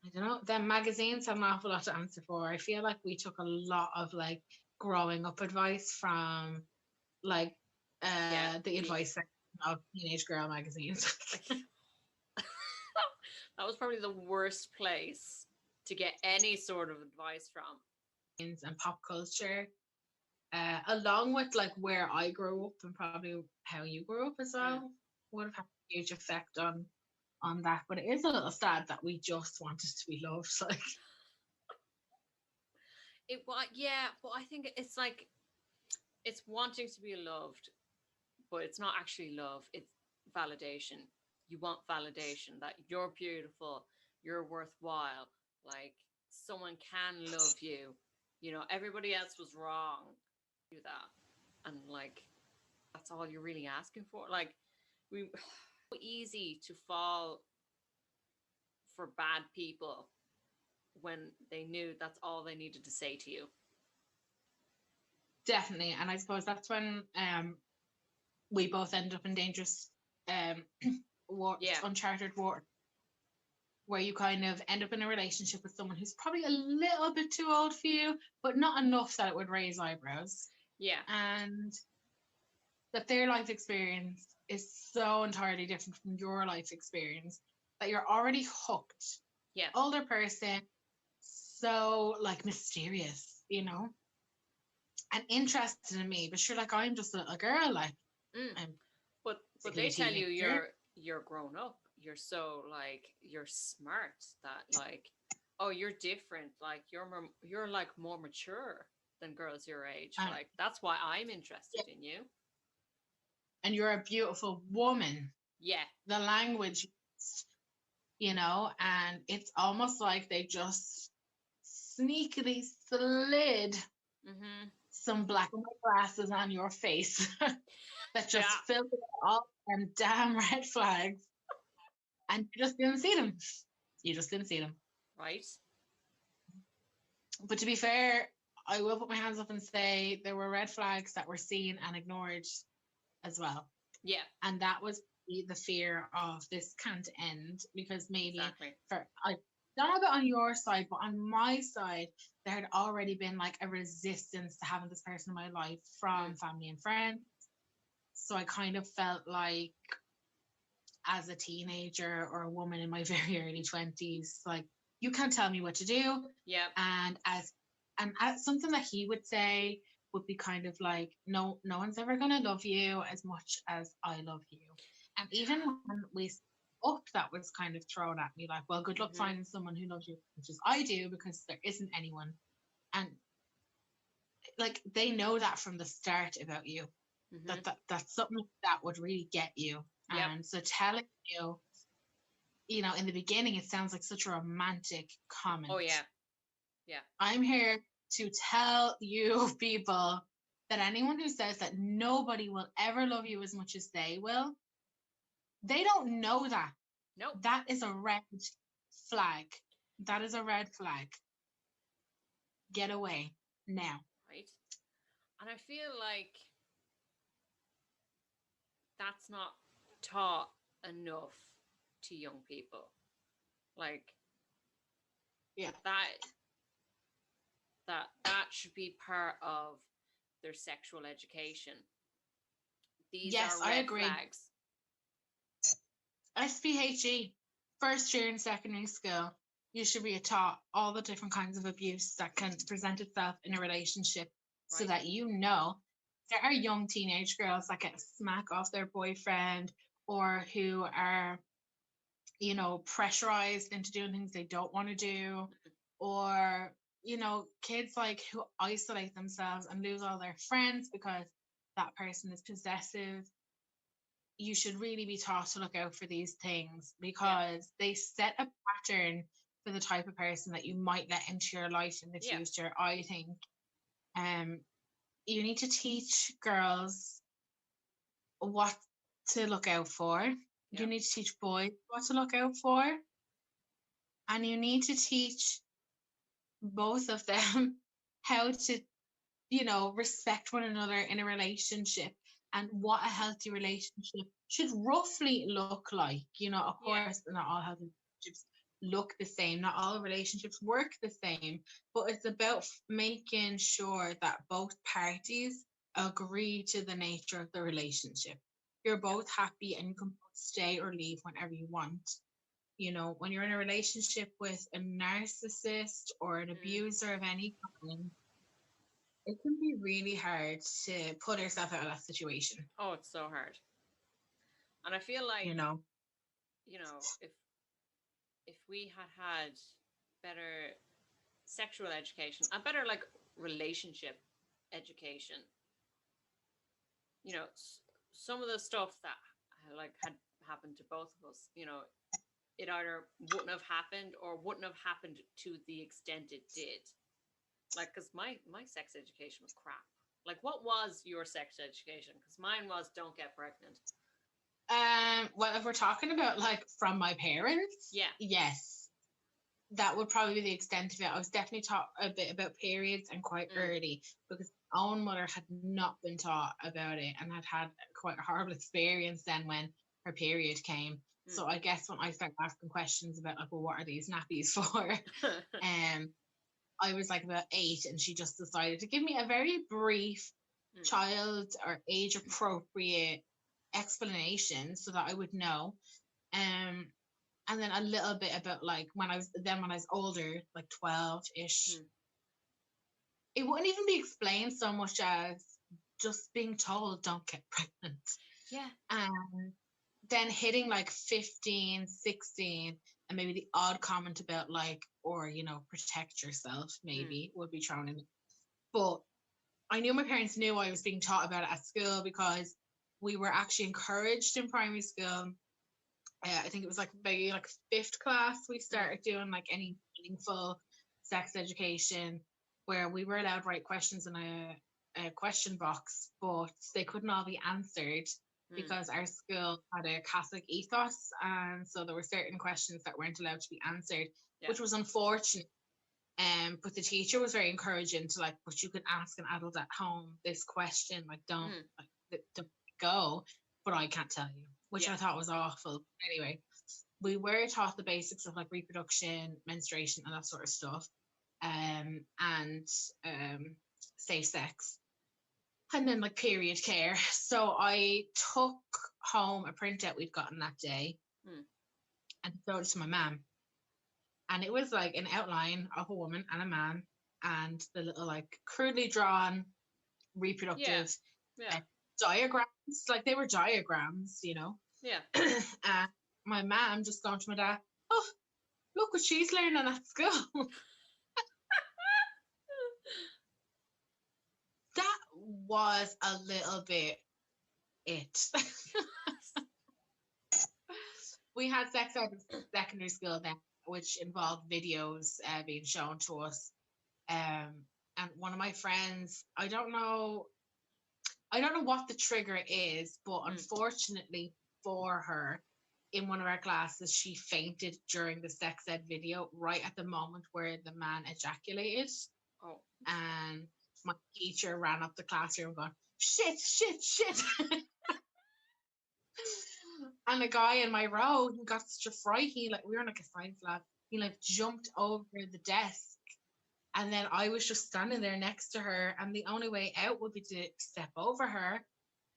I don't know. Then magazines have an awful lot to answer for. I feel like we took a lot of like growing up advice from like Yeah. the advice section of teenage girl magazines. Like, that was probably the worst place to get any sort of advice from. And pop culture, along with like where I grew up and probably how you grew up as Mm. well, would have had a huge effect on that. But it is a little sad that we just wanted to be loved. Like, Yeah, but I think it's like it's wanting to be loved, but it's not actually love. It's validation. You want validation that you're beautiful, you're worthwhile, like someone can love you. You know, everybody else was wrong. Do that. And like, that's all you're really asking for. Like, we easy to fall for bad people when they knew that's all they needed to say to you. Definitely. And I suppose that's when we both end up in dangerous uncharted water, where you kind of end up in a relationship with someone who's probably a little bit too old for you, but not enough that it would raise eyebrows. Yeah. And that their life experience is so entirely different from your life experience that you're already hooked. Yeah. Older person, so like mysterious, you know, and interested in me, but sure, like I'm just a girl, like. But they tell you you're grown up. You're so like you're smart that like, oh, you're different. Like you're like more mature than girls your age. Like that's why I'm interested in you. And you're a beautiful woman. Yeah. The language, you know, and it's almost like they just sneakily slid some black and white glasses on your face that just filtered all them damn red flags, and you just didn't see them. You just didn't see them. Right. But to be fair, I will put my hands up and say there were red flags that were seen and ignored as well. Yeah. And that was the fear of this can't end, because maybe I don't know about on your side, but on my side, there had already been like a resistance to having this person in my life from family and friends. So I kind of felt like as a teenager or a woman in my very early 20s, like, you can't tell me what to do. Yeah. And as something that he would say would be kind of like, no one's ever going to love you as much as I love you. And even when we up, that was kind of thrown at me like, well, good luck finding someone who loves you as much as I do, because there isn't anyone. And like, they know that from the start about you, that's something that would really get you. Yep. And so telling you, you know, in the beginning, it sounds like such a romantic comment. Oh yeah. Yeah. I'm here to tell you people that anyone who says that nobody will ever love you as much as they will, they don't know that. No. That is a red flag. That is a red flag. Get away now. Right. And I feel like that's not taught enough to young people. Like, yeah, that should be part of their sexual education. These yes, are red I agree. flags. SPHE, first year in secondary school, you should be taught all the different kinds of abuse that can present itself in a relationship, so that you know there are young teenage girls that get smack off their boyfriend, or who are, you know, pressurized into doing things they don't want to do, or, you know, kids like who isolate themselves and lose all their friends because that person is possessive. You should really be taught to look out for these things, because they set a pattern for the type of person that you might let into your life in the future. I think you need to teach girls what to look out for. You need to teach boys what to look out for. And you need to teach both of them how to, you know, respect one another in a relationship, and what a healthy relationship should roughly look like. You know, of course, not all healthy relationships look the same. Not all relationships work the same. But it's about making sure that both parties agree to the nature of the relationship. You're both happy and you can both stay or leave whenever you want. You know, when you're in a relationship with a narcissist or an abuser of any kind, it can be really hard to put yourself out of that situation. Oh, it's so hard. And I feel like, you know, if we had better sexual education and better like relationship education, you know, some of the stuff that like had happened to both of us, you know, it either wouldn't have happened or wouldn't have happened to the extent it did. Like, because my sex education was crap. Like, what was your sex education? Because mine was don't get pregnant. Well, if we're talking about like from my parents, yeah, yes, that would probably be the extent of it. I was definitely taught a bit about periods and quite early, because my own mother had not been taught about it and had quite a horrible experience then when her period came. So I guess when I started asking questions about like, well, what are these nappies for? I was like about 8, and she just decided to give me a very brief child or age appropriate explanation so that I would know. And then a little bit about like when I was older, like 12-ish, it wouldn't even be explained so much as just being told don't get pregnant. Yeah. Then hitting like 15, 16, and maybe the odd comment about like, or, you know, protect yourself maybe would be thrown in. But I knew my parents knew I was being taught about it at school, because we were actually encouraged in primary school. I think it was like maybe like 5th class we started doing like any meaningful sex education, where we were allowed to write questions in a question box, but they couldn't all be answered because our school had a Catholic ethos, and so there were certain questions that weren't allowed to be answered, which was unfortunate. But the teacher was very encouraging to like, but you can ask an adult at home this question, like don't go, but I can't tell you, which I thought was awful. Anyway, we were taught the basics of like reproduction, menstruation, and that sort of stuff, and safe sex, and then like period care. So I took home a printout we'd gotten that day and showed it to my mum. And it was like an outline of a woman and a man, and the little like crudely drawn reproductive diagrams. Like they were diagrams, you know. Yeah. My mum just gone to my dad, oh, look what she's learning at school. That was a little bit it. We had sex ed in secondary school then, which involved videos being shown to us. And one of my friends, I don't know what the trigger is, but unfortunately for her, in one of our classes, she fainted during the sex ed video right at the moment where the man ejaculated. Oh. And my teacher ran up the classroom going, shit. And a guy in my row, he got such a fright. We were in like a science lab. He like jumped over the desk, and then I was just standing there next to her, and the only way out would be to step over her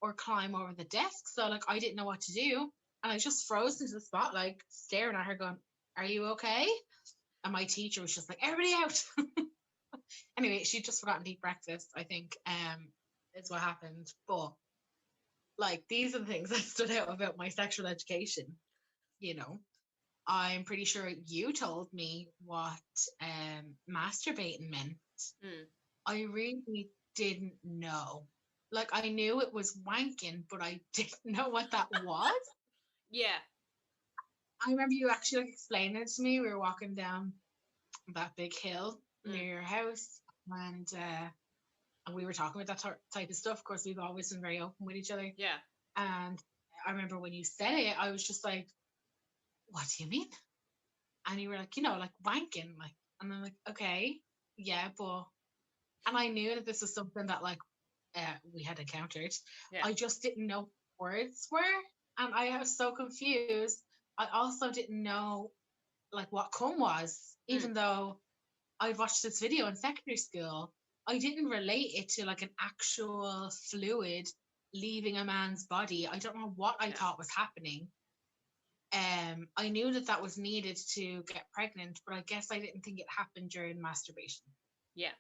or climb over the desk. So like I didn't know what to do, and I just froze into the spot, like staring at her, going, "Are you okay?" And my teacher was just like, "Everybody out." Anyway, she'd just forgotten to eat breakfast, I think, is what happened. But like these are the things that stood out about my sexual education. You know, I'm pretty sure you told me what masturbating meant. I really didn't know. Like I knew it was wanking, but I didn't know what that was. Yeah. I remember you actually like explaining it to me. We were walking down that big hill near your house, and we were talking about that type of stuff. Of course, we've always been very open with each other. Yeah. And I remember when you said it, I was just like, what do you mean? And you were like, you know, like wanking, like, and I'm like, okay, yeah, but, and I knew that this was something that like we had encountered. Yeah. I just didn't know what words were, and I was so confused. I also didn't know like what cum was, even though I'd watched this video in secondary school. I didn't relate it to like an actual fluid leaving a man's body. I don't know what I thought was happening. I knew that was needed to get pregnant, but I guess I didn't think it happened during masturbation. Yeah.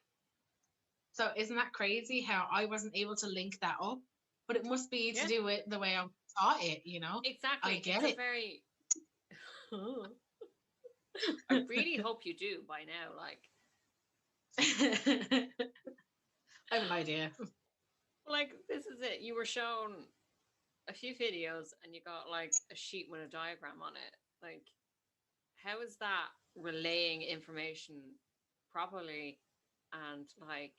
So isn't that crazy how I wasn't able to link that up? But it must be to do with the way I taught it, you know? Exactly. I get it. Very... I really hope you do by now, like. I have an idea. Like, this is it. You were shown a few videos and you got like a sheet with a diagram on it. Like, how is that relaying information properly? And like,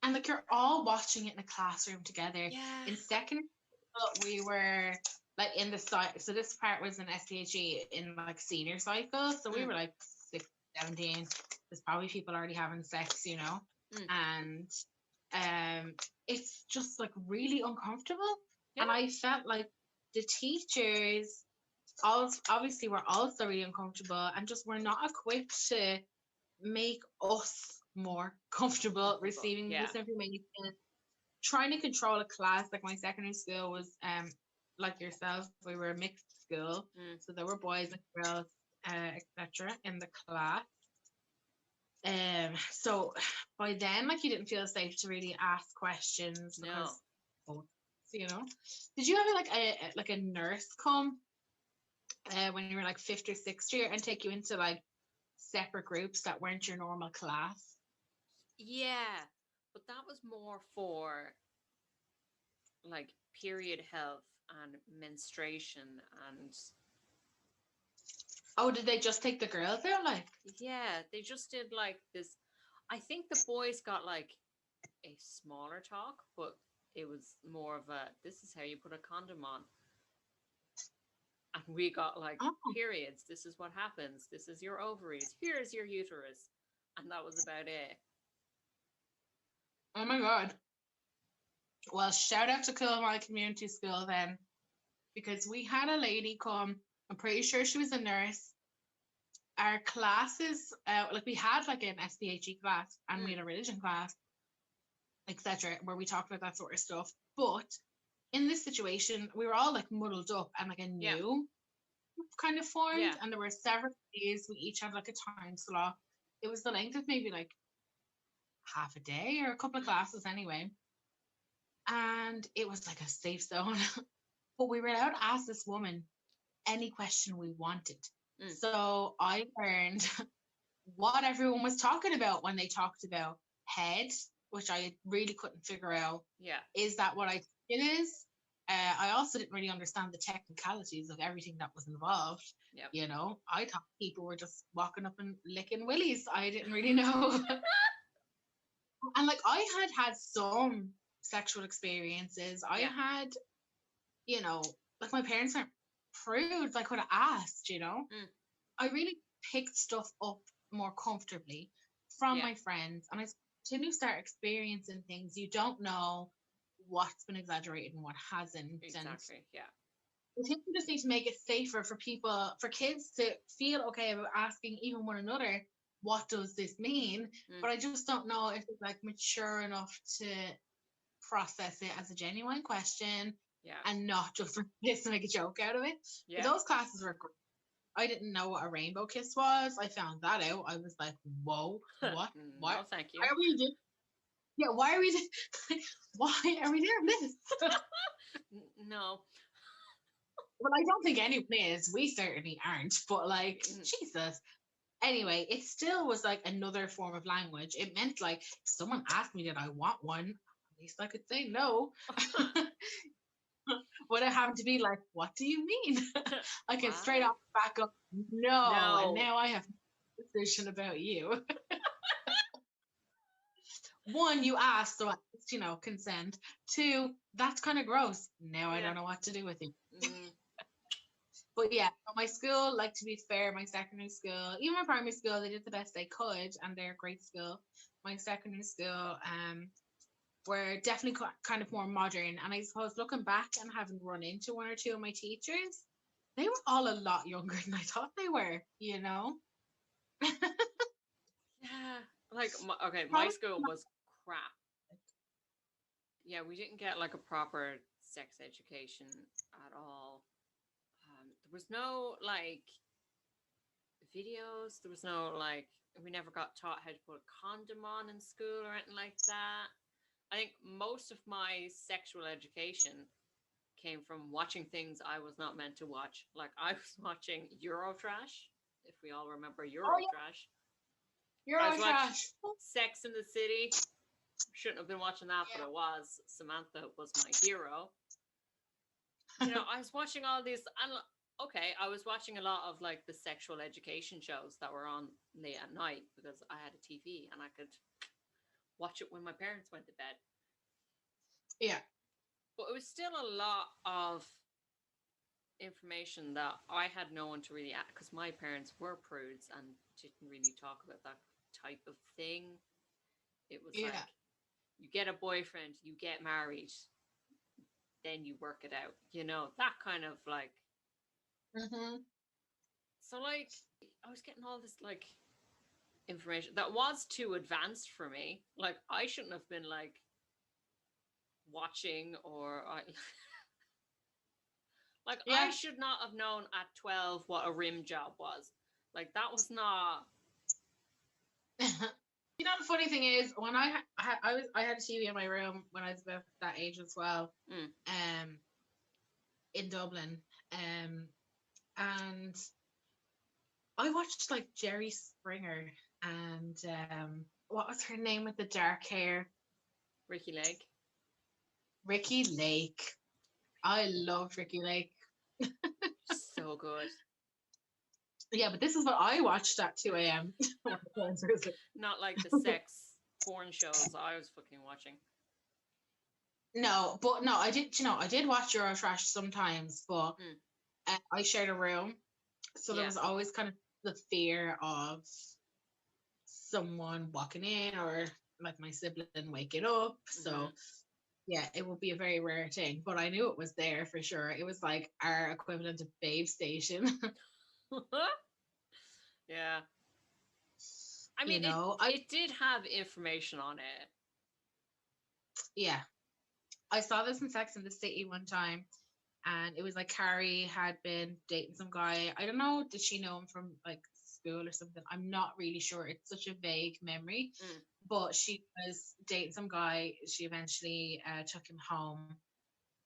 And like you're all watching it in a classroom together. yeah, In secondary school, we were like in the site. So this part was an SPHE in like senior cycle. So we were like 16, 17. There's probably people already having sex, you know. And it's just like really uncomfortable. yeah. And I felt like the teachers also obviously were also really uncomfortable and just were not equipped to make us more comfortable receiving this information. Trying to control a class, like my secondary school was like yourself, we were a mixed school, so there were boys and girls, etc. in the class. So by then, like, you didn't feel safe to really ask questions because, you know. Did you have like a nurse come when you were like fifth or sixth year and take you into like separate groups that weren't your normal class? Yeah, but that was more for like period health and menstruation and. Oh, did they just take the girls out? Like, yeah, they just did like this. I think the boys got like a smaller talk, but it was more of a this is how you put a condom on. And we got like periods. This is what happens. This is your ovaries. Here's your uterus. And that was about it. Oh my God. Well, shout out to Kilmore Community School then, because we had a lady come. I'm pretty sure she was a nurse. Our classes, like we had like an SPHE class and we had a religion class, etc., where we talked about that sort of stuff. But in this situation, we were all like muddled up and like a new kind of formed, and there were several days. We each had like a time slot. It was the length of maybe like half a day or a couple of classes anyway. And it was like a safe zone. But we were allowed to ask this woman any question we wanted. So I learned what everyone was talking about when they talked about head, which I really couldn't figure out. Yeah. Is that what I think it is? I also didn't really understand the technicalities of everything that was involved. Yep. You know, I thought people were just walking up and licking willies. I didn't really know. And like I had some sexual experiences. I had, you know, like my parents aren't prudes. I could have asked, you know. I really picked stuff up more comfortably from my friends, and I continue to start experiencing things. You don't know what's been exaggerated and what hasn't. Exactly. Yeah. I think we just need to make it safer for people, for kids to feel okay about asking even one another, what does this mean? But I just don't know if it's like mature enough to process it as a genuine question and not just to make a joke out of it. But those classes were great. I didn't know what a rainbow kiss was. I found that out. I was like, whoa, what? What? No, thank you. Why are we doing? Yeah, why are we why are we doing this? No. Well, I don't think anyone is. We certainly aren't. But like, Jesus. Anyway, it still was like another form of language. It meant like if someone asked me did I want one, at least I could say no. Would it have to be like, what do you mean? I can straight off back up, no. And now I have a decision about you. One, you asked, so you know, consent. Two, that's kind of gross. Now I don't know what to do with it. But yeah, my school, like, to be fair, my secondary school, even my primary school, they did the best they could, and they're a great school. My secondary school, were definitely kind of more modern. And I suppose looking back and having run into one or two of my teachers, they were all a lot younger than I thought they were, you know? Yeah. Like, my school was crap. Yeah, we didn't get like a proper sex education at all. There was no like videos. There was no like, we never got taught how to put a condom on in school or anything like that. I think most of my sexual education came from watching things I was not meant to watch. Like I was watching Eurotrash, if we all remember Eurotrash. Eurotrash. Sex in the City. Shouldn't have been watching that, but it was. Samantha was my hero. I was watching all these, and okay, I was watching a lot of like the sexual education shows that were on late at night because I had a TV and I could watch it when my parents went to bed. Yeah. But it was still a lot of information that I had no one to really ask, because my parents were prudes and didn't really talk about that type of thing. It was like, you get a boyfriend, you get married, then you work it out, that kind of like. So like, I was getting all this like information that was too advanced for me. Like, I shouldn't have been like watching, or like, I should not have known at 12 what a rim job was. Like, that was not. The funny thing is, when I had a TV in my room when I was about that age as well, in Dublin, and I watched like Jerry Springer and what was her name with the dark hair? Ricky Lake. Ricky Lake. I loved Ricky Lake. So good. Yeah, but this is what I watched at 2 a.m. Not like the sex porn shows I was fucking watching. No, but no, I did. I did watch Eurotrash sometimes, but I shared a room, so there was always kind of the fear of someone walking in or like my sibling waking up. So yeah, it would be a very rare thing, but I knew it was there for sure. It was like our equivalent of Babe Station. Yeah. I mean, it did have information on it. Yeah. I saw this in Sex and the City one time, and it was like Carrie had been dating some guy. I don't know, did she know him from like school or something? I'm not really sure. It's such a vague memory. But she was dating some guy. She eventually took him home,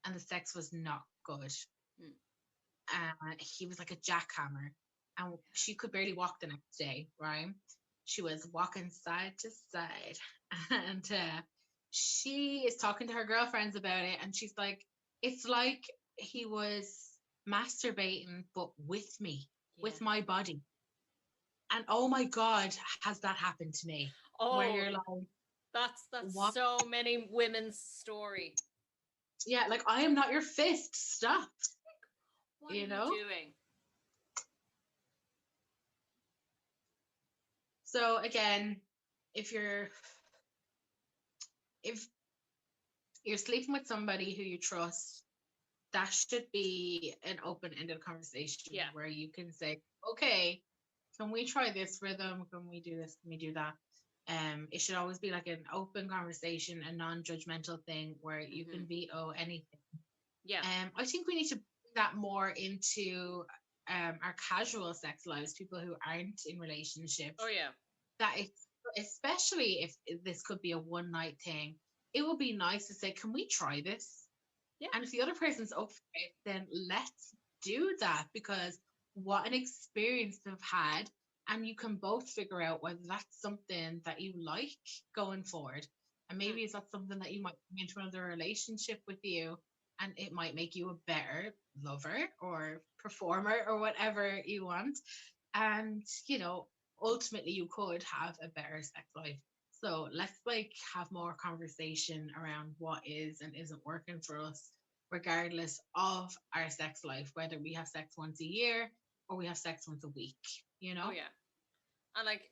and the sex was not good. He was like a jackhammer, and she could barely walk the next day, right? She was walking side to side, and she is talking to her girlfriends about it, and she's like, it's like he was masturbating, but with me, with my body. And oh my God, has that happened to me? Oh, where you're like, that's what? So many women's story. Yeah, like, I am not your fist. Stop. What are you doing? So again, if you're sleeping with somebody who you trust, that should be an open-ended conversation where you can say, okay, can we try this rhythm? Can we do this? Can we do that? It should always be like an open conversation, a non-judgmental thing where you can veto anything. Yeah. I think we need to bring that more into our casual sex lives, people who aren't in relationships. Oh yeah. That especially if this could be a one night thing, it would be nice to say, can we try this? Yeah. And if the other person's up for it, then let's do that, because what an experience they've had, and you can both figure out whether that's something that you like going forward. And maybe it's not something that you might bring into another relationship with you, and it might make you a better lover or performer or whatever you want. And, ultimately you could have a better sex life. So let's like have more conversation around what is and isn't working for us, regardless of our sex life, whether we have sex once a year or we have sex once a week, Oh yeah. And like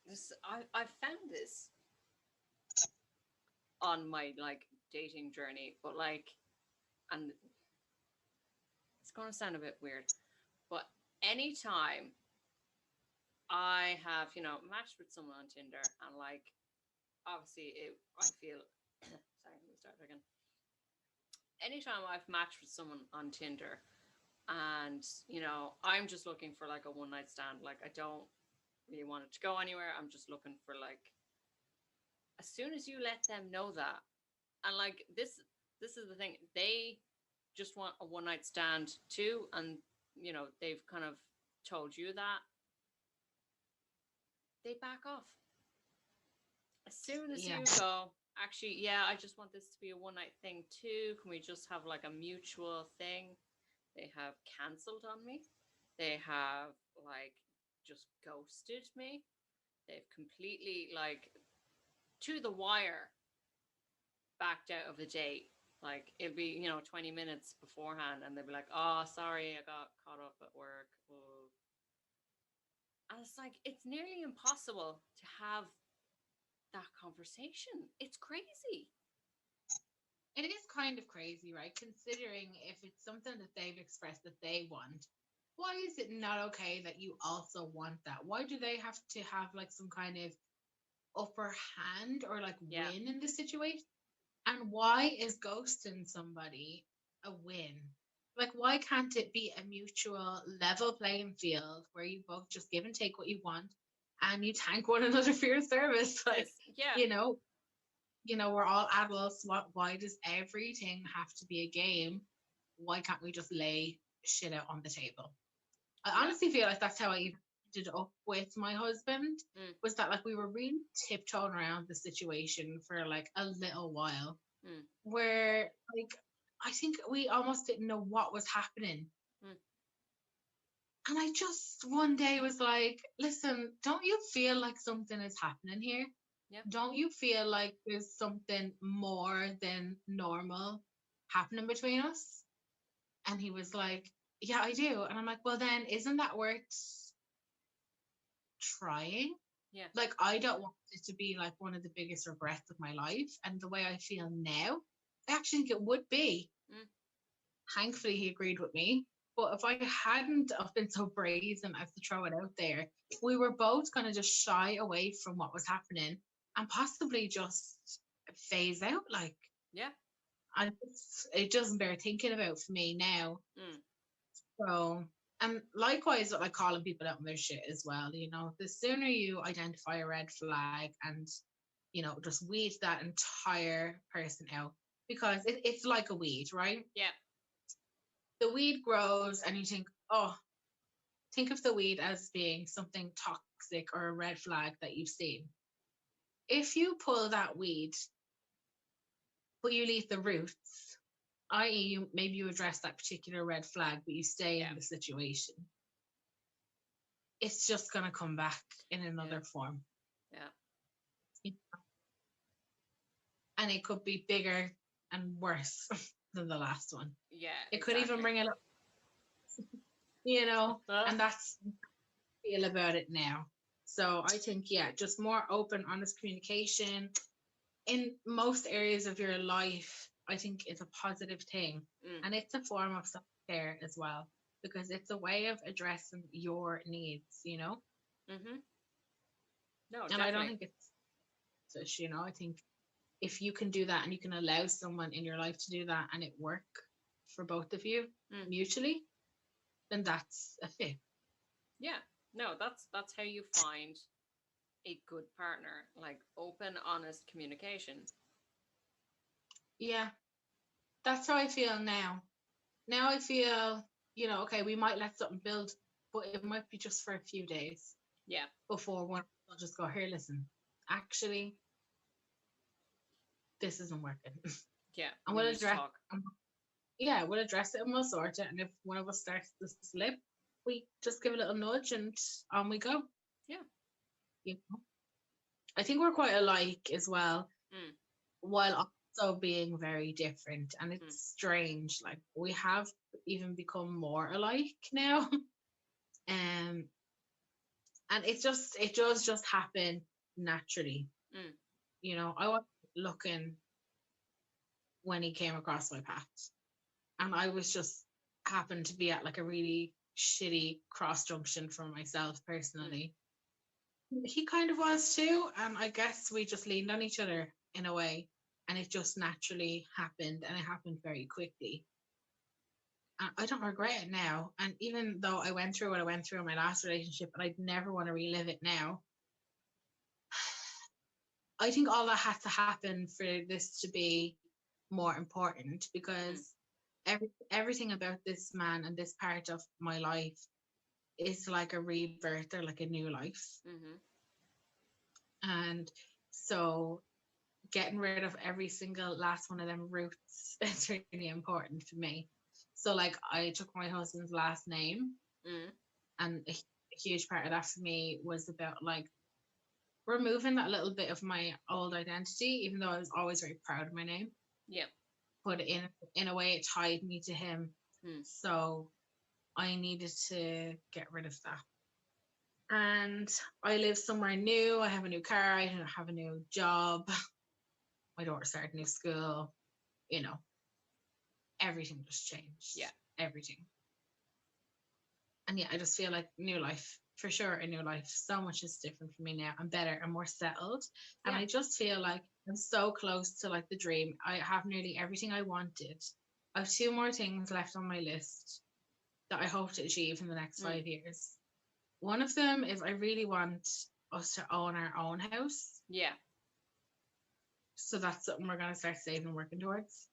this, I found this on my like dating journey, but like, and it's gonna sound a bit weird, but anytime I have, matched with someone on Tinder, and like, obviously I feel, sorry, let me start again. Anytime I've matched with someone on Tinder and, I'm just looking for like a one night stand, like I don't really want it to go anywhere. I'm just looking for like, as soon as you let them know that, and like this is the thing, they just want a one night stand too, and they've kind of told you that, they back off. As soon as you go, actually, yeah, I just want this to be a one night thing too. Can we just have like a mutual thing? They have cancelled on me. They have like just ghosted me. They've completely like to the wire backed out of the date. Like it'd be, 20 minutes beforehand and they'd be like, oh, sorry, I got caught up at work. Oh. And it's like, it's nearly impossible to have that conversation. It's crazy. It is kind of crazy, right? Considering if it's something that they've expressed that they want, why is it not okay that you also want that? Why do they have to have like some kind of upper hand or like win in the situation? And why is ghosting somebody a win? Like, why can't it be a mutual level playing field where you both just give and take what you want and you thank one another for your service? Like, yeah. you know, we're all adults. Why does everything have to be a game? Why can't we just lay shit out on the table? I honestly feel like that's how I ended up with my husband. Was that like we were really tiptoeing around the situation for like a little while, where like I think we almost didn't know what was happening. And I just one day was like, listen, don't you feel like something is happening here? Yep. Don't you feel like there's something more than normal happening between us? And he was like, yeah, I do. And I'm like, well, then isn't that worth trying? Yeah. Like, I don't want it to be like one of the biggest regrets of my life. And the way I feel now, I actually think it would be. Thankfully, he agreed with me. But if I hadn't have been so brazen as to throw it out there, we were both going to just shy away from what was happening and possibly just phase out. Like, it doesn't bear thinking about for me now. So, and likewise, like calling people out on their shit as well. The sooner you identify a red flag and, just weed that entire person out, because it's like a weed, right? Yeah. The weed grows and you think, oh, think of the weed as being something toxic or a red flag that you've seen. If you pull that weed, but you leave the roots, i.e., maybe you address that particular red flag, but you stay in the situation, it's just going to come back in another form. Yeah. And it could be bigger and worse than the last one. Yeah. It could even bring it up, and that's how I feel about it now. So I think, just more open, honest communication in most areas of your life, I think it's a positive thing. And it's a form of self-care as well, because it's a way of addressing your needs, No, and definitely. I don't think it's such, I think if you can do that and you can allow someone in your life to do that and it work for both of you mutually, then that's a fit. Yeah. No, that's how you find a good partner, like open, honest communication. Yeah, that's how I feel now. Now I feel, okay, we might let something build, but it might be just for a few days. Yeah. Before one will just go, here, listen, actually, this isn't working. Yeah. And we'll address we'll address it and we'll sort it. And if one of us starts to slip, we just give a little nudge and on we go. Yeah. I think we're quite alike as well, while also being very different. And it's strange. Like, we have even become more alike now. And it does just happen naturally. I was looking when he came across my path, and I was just happened to be at like a really shitty cross junction for myself personally. He kind of was too, and I guess we just leaned on each other in a way, and it just naturally happened, and it happened very quickly. I don't regret it now, and even though I went through what I went through in my last relationship, and I'd never want to relive it now, I think all that had to happen for this to be more important, because everything about this man and this part of my life is like a rebirth or like a new life. And so getting rid of every single last one of them roots is really important to me. So like I took my husband's last name, and a huge part of that for me was about like removing that little bit of my old identity, even though I was always very proud of my name. Yeah. But in a way, it tied me to him. So I needed to get rid of that. And I live somewhere new. I have a new car. I have a new job. My daughter started a new school. You know, everything just changed. Yeah. Everything. And yeah, I just feel like new life, for sure, a new life. So much is different for me now. I'm better and more settled. And I just feel like I'm so close to like the dream. I have nearly everything I wanted. I have 2 more things left on my list that I hope to achieve in the next 5 years. One of them is I really want us to own our own house. Yeah. So that's something we're going to start saving and working towards.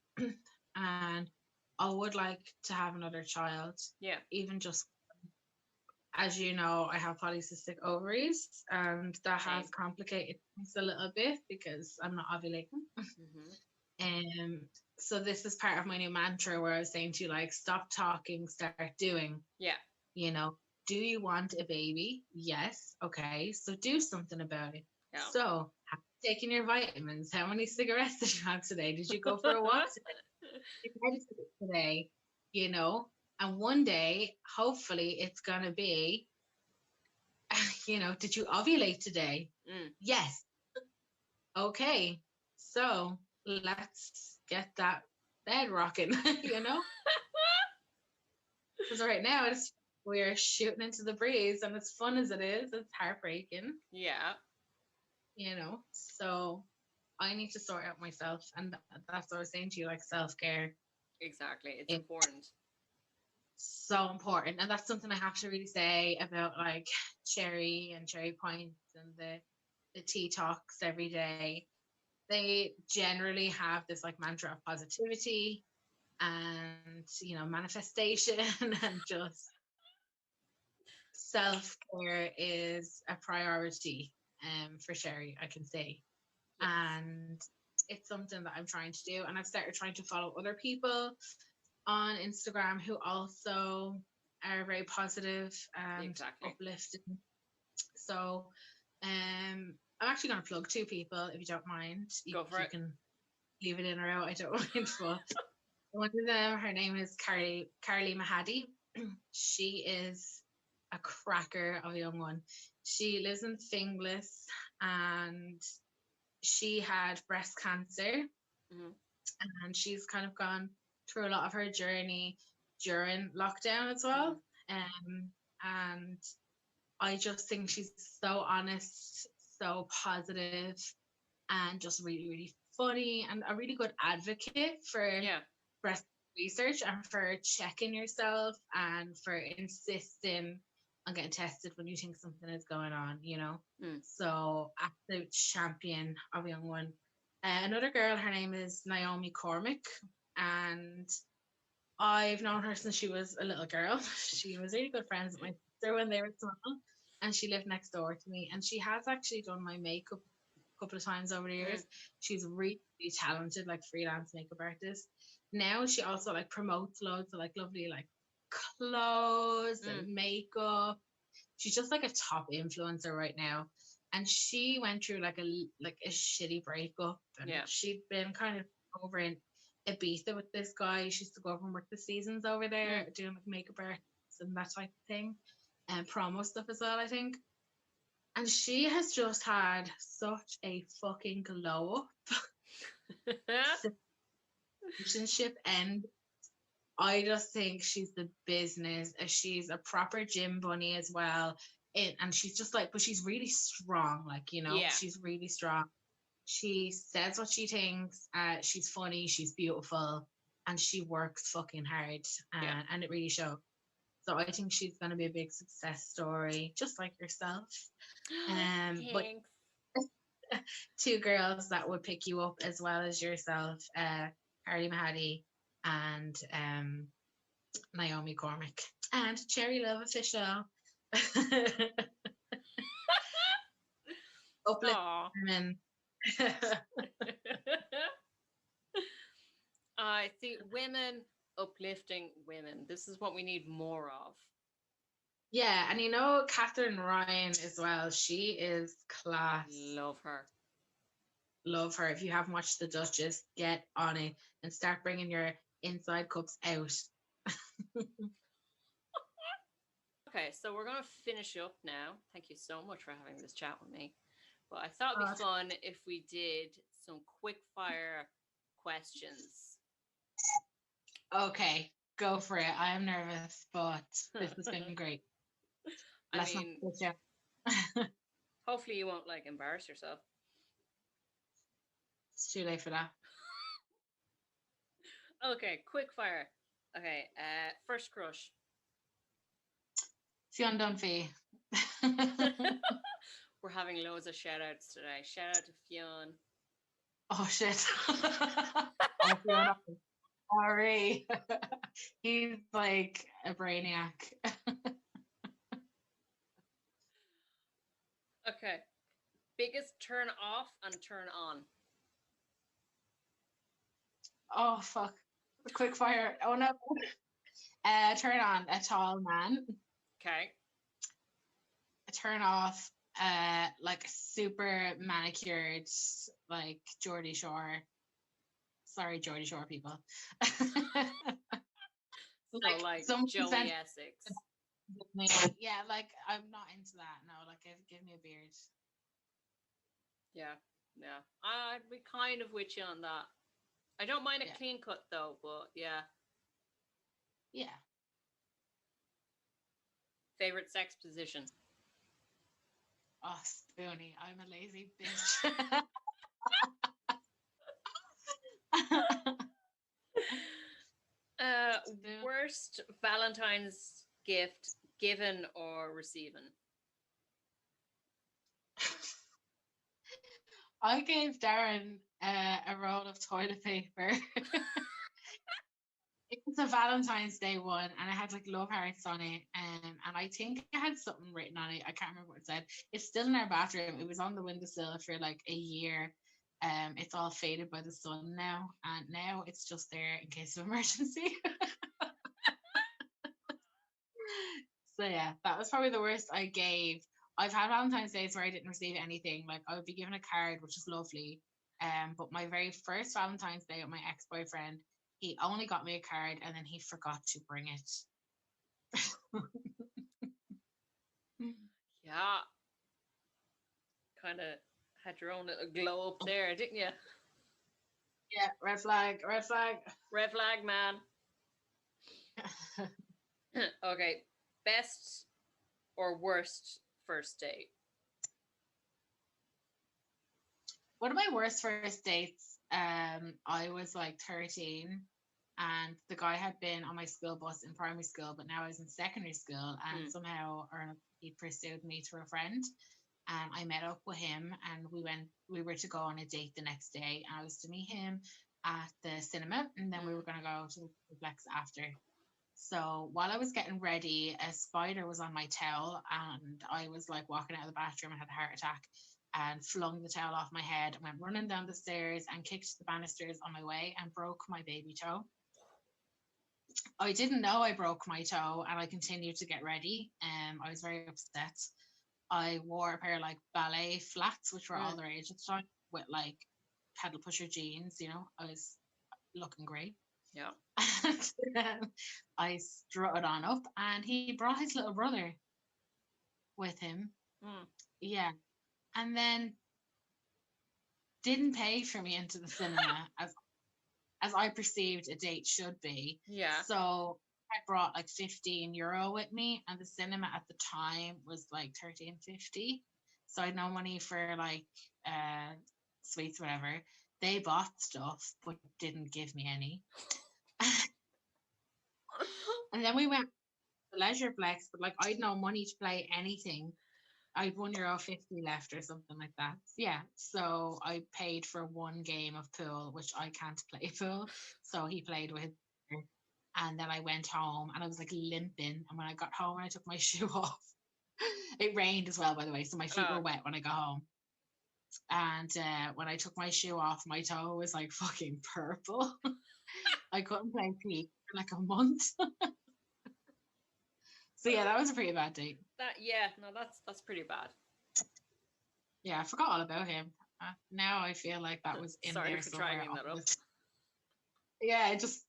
And I would like to have another child. Yeah. Even just, as you know, I have polycystic ovaries, and that has complicated things a little bit because I'm not ovulating. So this is part of my new mantra where I was saying to you, like, stop talking, start doing. Yeah. You know, do you want a baby? Yes. Okay. So do something about it. Yeah. So have you taken your vitamins? How many cigarettes did you have today? Did you go for a walk today? Did you meditate today? You know, and one day, hopefully it's going to be, you know, did you ovulate today? Yes. Okay. So let's get that bed rocking, you know? Because right now we're shooting into the breeze, and as fun as it is, it's heartbreaking. Yeah. You know, so I need to sort out myself, and that's what I was saying to you, like self-care. Exactly. It's important. So important. And that's something I have to really say about like Cherry and Cherry Points and the tea talks every day. They generally have this like mantra of positivity and, you know, manifestation and just self-care is a priority for Sherry, I can say. Yes. And it's something that I'm trying to do, and I've started trying to follow other people on Instagram who also are very positive and uplifting. So I'm actually going to plug 2 people, if you don't mind. Go for it. You can leave it in or out, I don't mind. But one of them, her name is Carly Mahadi. She is a cracker of a young one. She lives in Finglas, and she had breast cancer. And she's kind of gone through a lot of her journey during lockdown as well. And I just think she's so honest, so positive, and just really, really funny, and a really good advocate for breast research and for checking yourself and for insisting on getting tested when you think something is going on, you know. So absolute champion of a young one. Another girl, her name is Naomi Cormick, and I've known her since she was a little girl. She was really good friends with my sister when they were small, and she lived next door to me, and she has actually done my makeup a couple of times over the years. She's really, really talented, like freelance makeup artist. Now she also like promotes loads of like lovely like clothes and makeup. She's just like a top influencer right now. And she went through like a shitty breakup, and she'd been kind of over in Ibiza with this guy. She used to go over and work the seasons over there doing like makeup arts and that type of thing, and promo stuff as well, I think. And she has just had such a fucking glow up. Relationship end. I just think she's the business. She's a proper gym bunny as well. And she's just like, but she's really strong, like, you know, she's really strong. She says what she thinks. She's funny, she's beautiful, and she works fucking hard. And it really shows. So I think she's going to be a big success story, just like yourself. But 2 girls that would pick you up as well as yourself, Carly Mahadi and Naomi Cormick and Cherry Love Official. Uplift women I see women uplifting women. This is what we need more of. Yeah, and you know Catherine Ryan as well. She is class. Love her. Love her. If you haven't watched The Duchess, get on it and start bringing your inside cups out. Okay, so we're going to finish up now. Thank you so much for having this chat with me. But I thought it'd be fun if we did some quick fire questions. Okay, go for it. I am nervous, but this has been great. I mean, hopefully you won't like embarrass yourself. It's too late for that. Okay, quick fire. Okay, first crush. Fionn Dunphy. We're having loads of shout outs today. Shout out to Fionn. Oh shit. Oh, Fionn. Sorry. He's like a brainiac. Okay. Biggest turn off and turn on. Oh fuck. Quick fire. Oh no. Turn on a tall man. Okay. Turn off like super manicured like Geordie Shore. Sorry, Geordie Shore people. like Joey Essex. Yeah, like I'm not into that. No, like give me a beard. Yeah. I'd be kind of with you on that. I don't mind a clean cut though, but yeah. Yeah. Favorite sex position? Oh, Spoonie, I'm a lazy bitch. Worst Valentine's gift given or receiving? I gave Darren a roll of toilet paper. It was a Valentine's Day one, and it had like love hearts on it, and I think it had something written on it. I can't remember what it said. It's still in our bathroom. It was on the windowsill for like a year. It's all faded by the sun now, and now it's just there in case of emergency. So yeah, that was probably the worst I gave. I've had Valentine's Days where I didn't receive anything. Like I would be given a card, which is lovely. But my very first Valentine's Day with my ex-boyfriend, he only got me a card and then he forgot to bring it. Yeah. Kind of had your own little glow up there, didn't you? Yeah, red flag. Red flag, man. Okay. Best or worst first date? One of my worst first dates, I was like 13 and the guy had been on my school bus in primary school, but now I was in secondary school, and somehow or he pursued me through a friend. And I met up with him and we were to go on a date the next day. And I was to meet him at the cinema, and then we were going to go to the flex after. So while I was getting ready, a spider was on my towel, and I was like walking out of the bathroom and had a heart attack and flung the towel off my head and went running down the stairs and kicked the banisters on my way and broke my baby toe. I didn't know I broke my toe, and I continued to get ready. I was very upset. I wore a pair of like ballet flats, which were all the rage at the time, with like pedal pusher jeans. You know, I was looking great. Yeah. And then I strutted on up, and he brought his little brother with him. Yeah. And then didn't pay for me into the cinema as I perceived a date should be. Yeah. So I brought like €15 with me, and the cinema at the time was like $13.50. So I had no money for like sweets, whatever. They bought stuff but didn't give me any. And then we went to the Leisureplex, but like I'd no money to play anything. I'd €1.50 left or something like that. Yeah. So I paid for one game of pool, which I can't play pool. So he played with. And then I went home and I was like limping. And when I got home, I took my shoe off. It rained as well, by the way. So my feet were wet when I got home. And when I took my shoe off, my toe was like fucking purple. I couldn't play peak for like a month. So yeah, that was a pretty bad date. That's pretty bad. Yeah, I forgot all about him. Now I feel like that was in Sorry there for somewhere. trying that up. Yeah, it just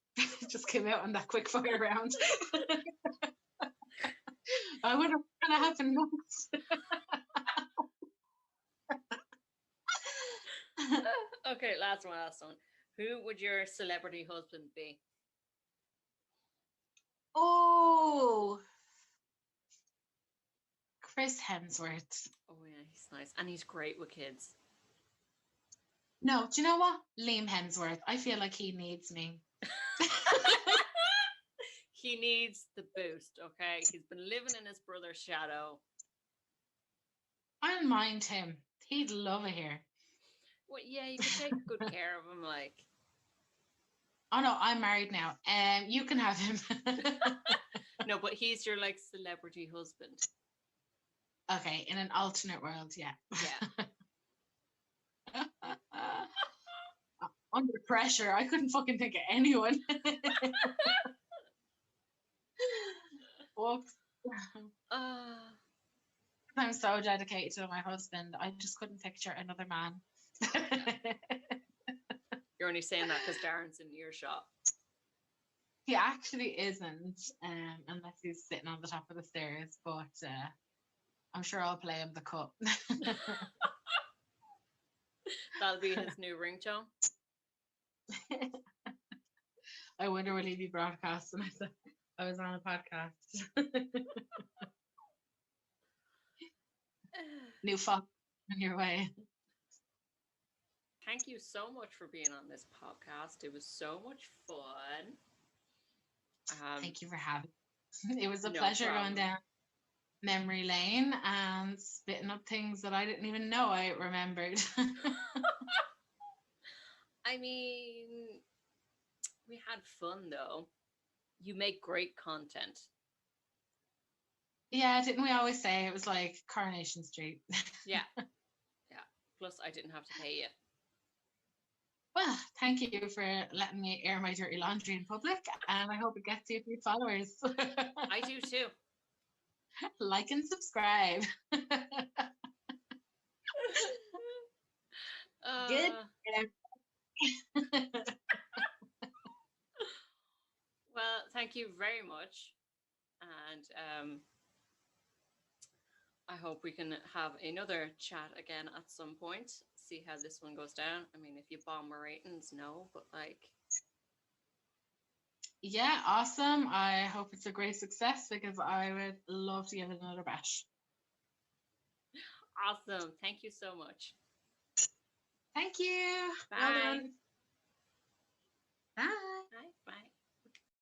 just came out on that quick fire round. I wonder what's gonna happen next. Okay, last one. Who would your celebrity husband be? Oh, Chris Hemsworth. Oh yeah, he's nice. And he's great with kids. No, do you know what? Liam Hemsworth. I feel like he needs me. He needs the boost, okay? He's been living in his brother's shadow. I don't mind him. He'd love it here. Well, yeah, you can take good care of him, like. Oh no, I'm married now. You can have him. No, but he's your like celebrity husband. Okay, in an alternate world, yeah. Yeah. Under pressure, I couldn't fucking think of anyone. Whoops. I'm so dedicated to my husband. I just couldn't picture another man. You're only saying that because Darren's in earshot. He actually isn't, unless he's sitting on the top of the stairs. But I'm sure I'll play him the cut. That'll be his new ringtone. I wonder will he be broadcasting? I was on a podcast. New fuck on your way. Thank you so much for being on this podcast. It was so much fun. Thank you for having me. It was a pleasure going down memory lane and spitting up things that I didn't even know I remembered. I mean, we had fun though. You make great content. Yeah, didn't we always say it was like Coronation Street? Yeah. Plus, I didn't have to pay you. Well, thank you for letting me air my dirty laundry in public, and I hope it gets you a few followers. I do too. Like and subscribe. Good. Well, thank you very much, and I hope we can have another chat again at some point. See how this one goes down. I mean, if you bomb my ratings, no, but like. Yeah, awesome. I hope it's a great success because I would love to give it another bash. Awesome. Thank you so much. Thank you. Bye. Well done.